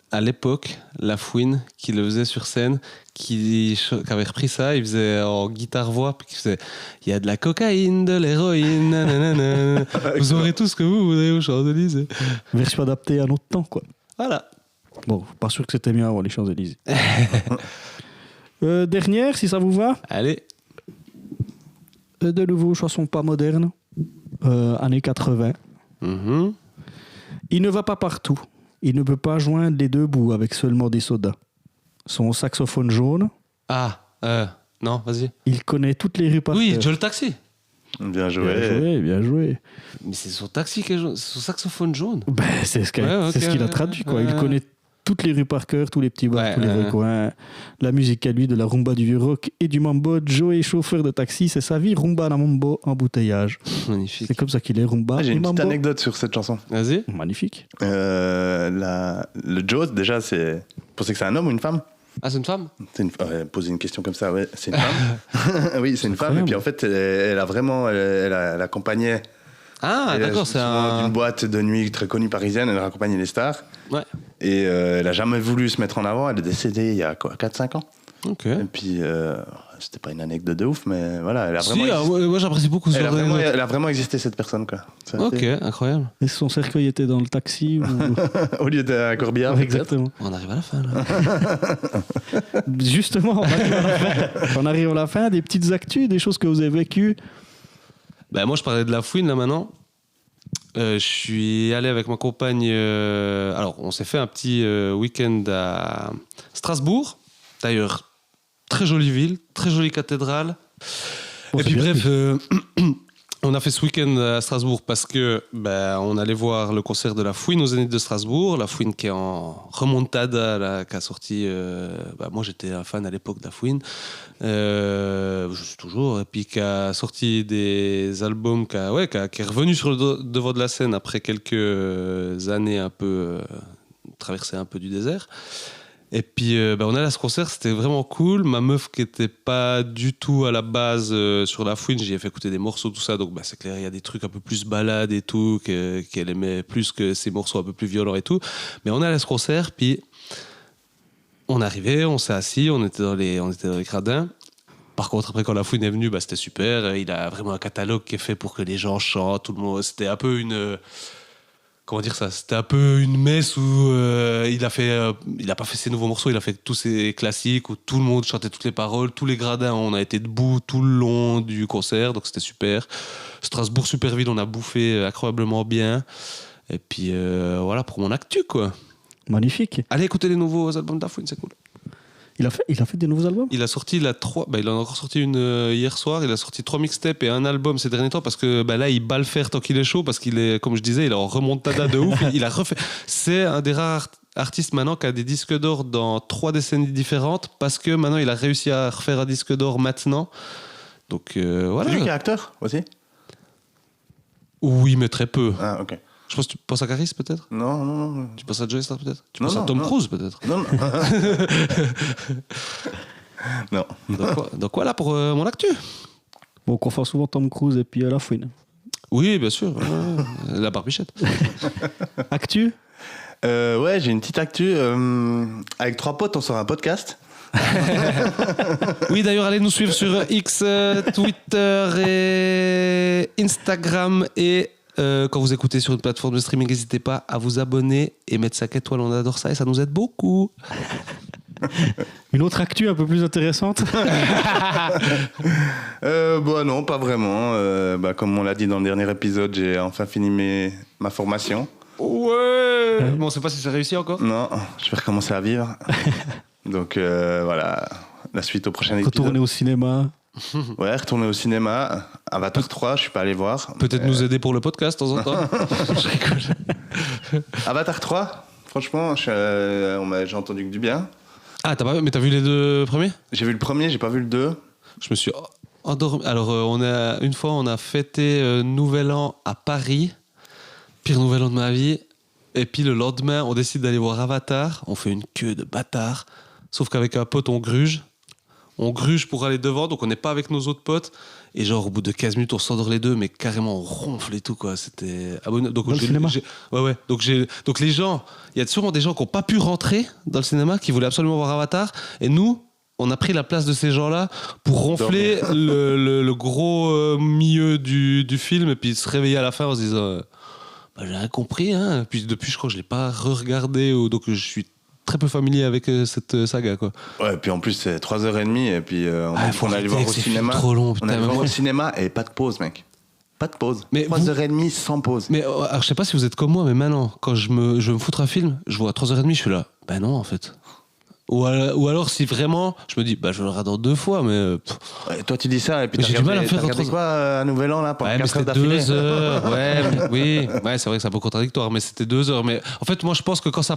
B: à l'époque La Fouine qui le faisait sur scène, qui avait repris ça, il faisait en guitare-voix, puis qui faisait « Il y a de la cocaïne, de l'héroïne, nanana, vous aurez tout ce que vous voulez aux Champs-Élysées. »
A: Version adaptée à notre temps, quoi.
B: Voilà.
A: Bon, pas sûr que c'était mieux avant les Champs-Élysées. Dernière, si ça vous va.
B: Allez.
A: De nouveau, chanson pas moderne. Années 80.
B: Mm-hmm.
A: Il ne va pas partout. Il ne peut pas joindre les 2 bouts avec seulement des sodas. Son saxophone jaune.
B: Ah, non, vas-y.
A: Il connaît toutes les rues par
B: Oui,
A: cœur.
B: Joe le taxi.
C: Bien joué.
A: Bien joué, bien joué.
B: Mais c'est son taxi qui est jaune, c'est son saxophone jaune.
A: Ben, c'est ce qu'il a traduit, quoi. Il connaît toutes les rues par cœur, tous les petits bars, tous les recoins. La musique à lui, de la rumba, du vieux rock et du mambo. Joe est chauffeur de taxi, c'est sa vie. Rumba, la mambo, embouteillage.
B: Magnifique.
A: C'est comme ça qu'il est, rumba
C: J'ai
A: et
C: une petite
A: mambo.
C: anecdote sur cette chanson.
B: Vas-y.
A: Magnifique.
C: Le Joe, déjà, c'est... Vous pensez que c'est un homme ou une femme?
B: Ah, c'est une femme?
C: Poser une question comme ça, ouais, c'est une femme. Oui, c'est une femme. Et puis en fait, elle a vraiment... Elle accompagnait...
B: Ah,
C: elle
B: d'accord, c'est un...
C: d'une boîte de nuit très connue parisienne, elle accompagnait les stars.
B: Ouais.
C: Et elle a jamais voulu se mettre en avant. Elle est décédée il y a quoi, 4-5 ans.
B: Ok.
C: Et puis, c'était pas une anecdote de ouf, mais voilà, elle a vraiment...
B: moi j'apprécie beaucoup ce
C: elle,
B: genre de...
C: elle a vraiment existé, cette personne, quoi. Ça a
B: Ok,
C: été-
B: incroyable.
A: Et son cercueil était dans le taxi ou...
C: Au lieu d'un corbillard, peut-être.
A: Exactement.
B: On arrive à la fin, là.
A: Justement, on arrive à la fin. Des petites actus, des choses que vous avez vécues.
B: Bah, moi, je parlais de La Fouine, là, maintenant. Je suis allé avec ma compagne... alors, on s'est fait un petit week-end à Strasbourg. D'ailleurs, très jolie ville, très jolie cathédrale.
A: Bon,
B: et
A: c'est
B: puis
A: bien.
B: bref, on a fait ce week-end à Strasbourg parce que on allait voir le concert de La Fouine aux Zénith de Strasbourg. La Fouine qui est en remontada, là, qui a sorti... moi, j'étais un fan à l'époque de La Fouine. Je suis toujours. Et puis qui a sorti des albums, qui est revenu sur le devant de la scène après quelques années un peu... traversé un peu du désert. Et puis on est allé à ce concert, c'était vraiment cool. Ma meuf qui était pas du tout à la base sur La Fouine, j'y ai fait écouter des morceaux, tout ça, donc c'est clair, il y a des trucs un peu plus balades et tout, qu'elle aimait plus que ces morceaux un peu plus violents et tout. Mais on est allé à ce concert, puis on est arrivé, on s'est assis, on était dans les gradins. Par contre, après, quand La Fouine est venu, c'était super. Il a vraiment un catalogue qui est fait pour que les gens chantent, tout le monde. C'était un peu une... Comment dire ça? C'était un peu une messe où il a pas fait ses nouveaux morceaux, il a fait tous ses classiques où tout le monde chantait toutes les paroles, tous les gradins, on a été debout tout le long du concert, donc c'était super. Strasbourg, super ville, on a bouffé incroyablement bien. Et puis voilà pour mon actu, quoi.
A: Magnifique.
B: Allez écouter les nouveaux albums de La Fouine, c'est cool.
A: Il a fait des nouveaux albums?
B: Il a sorti il en a encore sorti une hier soir. Il a sorti 3 mixtapes et un album ces derniers temps parce que là il bat le fer tant qu'il est chaud parce qu'il est, comme je disais, il est en remontada de ouf. Il a refait. C'est un des rares artistes maintenant qui a des disques d'or dans 3 décennies différentes parce que maintenant il a réussi à refaire un disque d'or maintenant. Donc voilà.
C: C'est lui qui est acteur aussi?
B: Oui, mais très peu.
C: Ah, ok.
B: Je pense que tu penses à Caris peut-être.
C: Non.
B: Tu penses à Joey Star peut-être. Tu
C: Non,
B: penses à
C: non,
B: Tom
C: non.
B: Cruise peut-être.
C: Non. Non.
B: Donc voilà pour mon actu.
A: Bon, on confond souvent Tom Cruise et puis La Fouine.
B: Oui, bien sûr. La barbichette.
A: Actu?
C: Ouais, j'ai une petite actu. Avec 3 potes, on sort un podcast.
B: Oui, d'ailleurs, allez nous suivre sur X, Twitter et Instagram. Et quand vous écoutez sur une plateforme de streaming, n'hésitez pas à vous abonner et mettre 5 étoiles. On adore ça et ça nous aide beaucoup.
A: Une autre actu un peu plus intéressante.
C: Non, pas vraiment. Comme on l'a dit dans le dernier épisode, j'ai enfin fini ma formation.
B: Ouais. Bon, on sait pas si c'est réussi encore.
C: Non, je vais recommencer à vivre. Donc voilà, la suite au prochain épisode.
A: Retourner au cinéma.
C: Ouais, retourner au cinéma. Avatar 3, je suis pas allé voir.
B: Peut-être nous aider pour le podcast de temps en temps. Je rigole.
C: Avatar 3, franchement, j'ai entendu que du bien.
B: Ah, t'as vu les 2 premiers?
C: J'ai vu le premier, j'ai pas vu le 2.
B: Je me suis endormi. Alors, une fois, on a fêté Nouvel An à Paris. Pire Nouvel An de ma vie. Et puis le lendemain, on décide d'aller voir Avatar. On fait une queue de bâtard. Sauf qu'avec un pote, on gruge. On gruge pour aller devant, donc on n'est pas avec nos autres potes. Et genre, au bout de 15 minutes, on s'endort les deux, mais carrément, on ronfle et tout, quoi. C'était... Donc,
A: dans le cinéma.
B: Ouais. Donc les gens... Il y a sûrement des gens qui n'ont pas pu rentrer dans le cinéma, qui voulaient absolument voir Avatar. Et nous, on a pris la place de ces gens-là pour ronfler le gros milieu du film et puis se réveiller à la fin en se disant... j'ai rien compris, hein. Puis depuis, je crois que je l'ai pas re-regardé, donc je suis très peu familier avec cette saga, quoi.
C: Ouais, et puis en plus, c'est 3h30, et puis on allait voir au
B: c'est
C: cinéma.
B: trop long,
C: on allait voir au cinéma et pas de pause, mec. Pas de pause.
B: Mais
C: 3h30 sans pause.
B: Mais alors, je sais pas si vous êtes comme moi, mais maintenant, quand je veux me foutre un film, je vois à 3h30, je suis là. Ben non, en fait. Ou alors, si vraiment, je me dis, je le regarde en 2 fois, mais...
C: Ouais, toi, tu dis ça, et puis
B: j'ai du mal à faire
C: regardé quoi, un Nouvel An, là, pendant 4 heures d'affilée.
B: 2 heures, oui, c'est vrai que c'est un peu contradictoire, mais c'était 2 heures. Mais en fait, moi, je pense que quand ça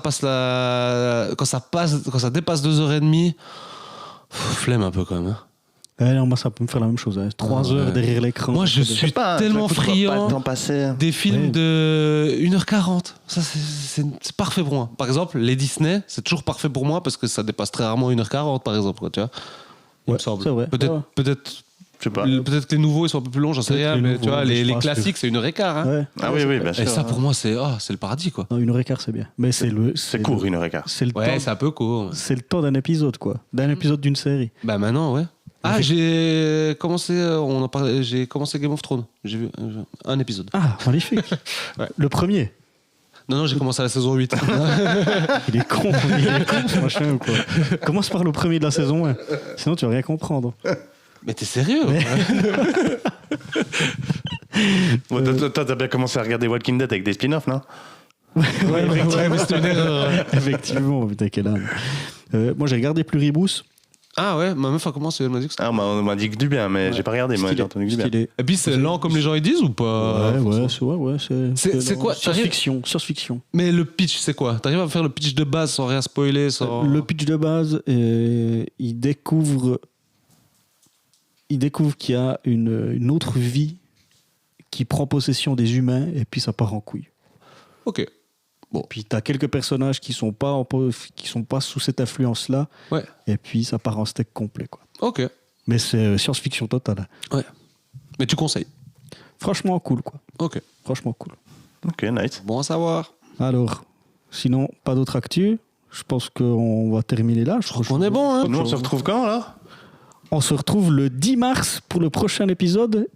B: dépasse 2h30, flemme un peu quand même.
A: Non, moi, ça peut me faire la même chose. 3 heures derrière l'écran.
B: Moi, je suis tellement friand des films de 1h40. Ça, c'est parfait pour moi. Par exemple, les Disney, c'est toujours parfait pour moi parce que ça dépasse très rarement 1h40, par exemple. Quoi, tu vois, il me semble.
A: C'est vrai.
B: Peut-être,
C: je sais pas.
B: Peut-être que les nouveaux, ils sont un peu plus longs, j'en sais rien. Mais tu vois, les classiques, c'est 1h15. Hein.
A: Ouais.
C: Ah oui, bien sûr.
B: Et ça, pour moi, c'est le paradis, quoi.
A: Non, 1h15, c'est bien. Mais c'est
C: court, 1h15.
A: C'est le temps.
B: C'est un peu court.
A: C'est le temps d'un épisode, quoi. D'un épisode d'une série.
B: Maintenant, ouais. Ah, j'ai commencé Game of Thrones. J'ai vu un épisode.
A: Ah, magnifique.
B: Ouais.
A: Le premier.
B: Non, j'ai commencé à la saison 8.
A: Il est con, ce machin ou quoi. Commence par le premier de la saison 1. Sinon, tu vas rien comprendre.
B: Mais t'es sérieux?
C: Toi, t'as bien commencé à regarder Walking Dead avec des spin-offs, non?
A: Ouais, mais c'était une erreur. Effectivement, putain, quel âne. Moi, j'ai regardé Pluribus.
B: Ah ouais, ma meuf a commencé, elle m'a dit que c'était...
C: Ah, on m'a dit que du bien, mais j'ai pas regardé, moi j'ai entendu que du bien.
A: Stylé.
B: Et puis c'est lent comme les gens ils disent ou pas? C'est quoi?
A: Science-fiction.
B: Mais le pitch, c'est quoi? T'arrives à faire le pitch de base sans rien spoiler, sans...
A: Le pitch de base, il découvre qu'il y a une autre vie qui prend possession des humains et puis ça part en couille.
B: Ok.
A: Bon. Puis t'as quelques personnages qui sont pas sous cette influence-là.
B: Ouais.
A: Et puis ça part en steak complet, quoi.
B: Ok.
A: Mais c'est science-fiction totale.
B: Ouais. Mais tu conseilles?
A: Franchement cool, quoi.
B: Ok.
A: Franchement cool.
C: Ok, nice.
B: Bon à savoir.
A: Alors, sinon, pas d'autres actus. Je pense qu'on va terminer là. Je crois
B: qu'on est bon, hein.
C: Nous, on se retrouve quand, là?
A: On se retrouve le 10 mars pour le prochain épisode.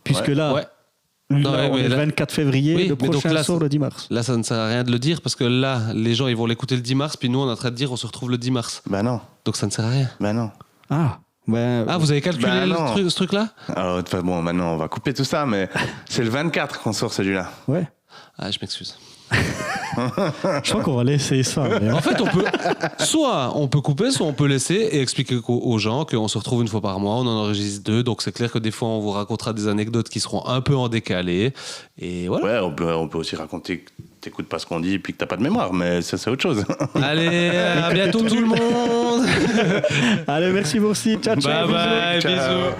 A: Puisque là...
B: Ouais.
A: on est le 24 février,
B: oui,
A: le prochain
B: là,
A: sort le 10 mars.
B: Là, ça ne sert à rien de le dire parce que là, les gens ils vont l'écouter le 10 mars, puis nous on est en train de dire on se retrouve le 10 mars.
C: Bah non.
B: Donc ça ne sert à rien.
C: Bah non.
A: Ah,
B: vous avez calculé ce truc-là?
C: Alors, bon, maintenant on va couper tout ça, mais c'est le 24 qu'on sort celui-là.
A: Ouais.
B: Ah, je m'excuse.
A: Je crois qu'on va laisser ça.
B: En fait, on peut couper, soit on peut laisser et expliquer aux gens qu'on se retrouve une fois par mois, on en enregistre 2, donc c'est clair que des fois on vous racontera des anecdotes qui seront un peu en décalé. Et voilà.
C: Ouais, on peut aussi raconter que t'écoutes pas ce qu'on dit et puis que t'as pas de mémoire, mais ça c'est autre chose.
B: Allez, à bientôt tout le monde.
A: Allez, merci vous aussi. Ciao, ciao.
B: Bye bye,
C: Ciao.
B: bisous.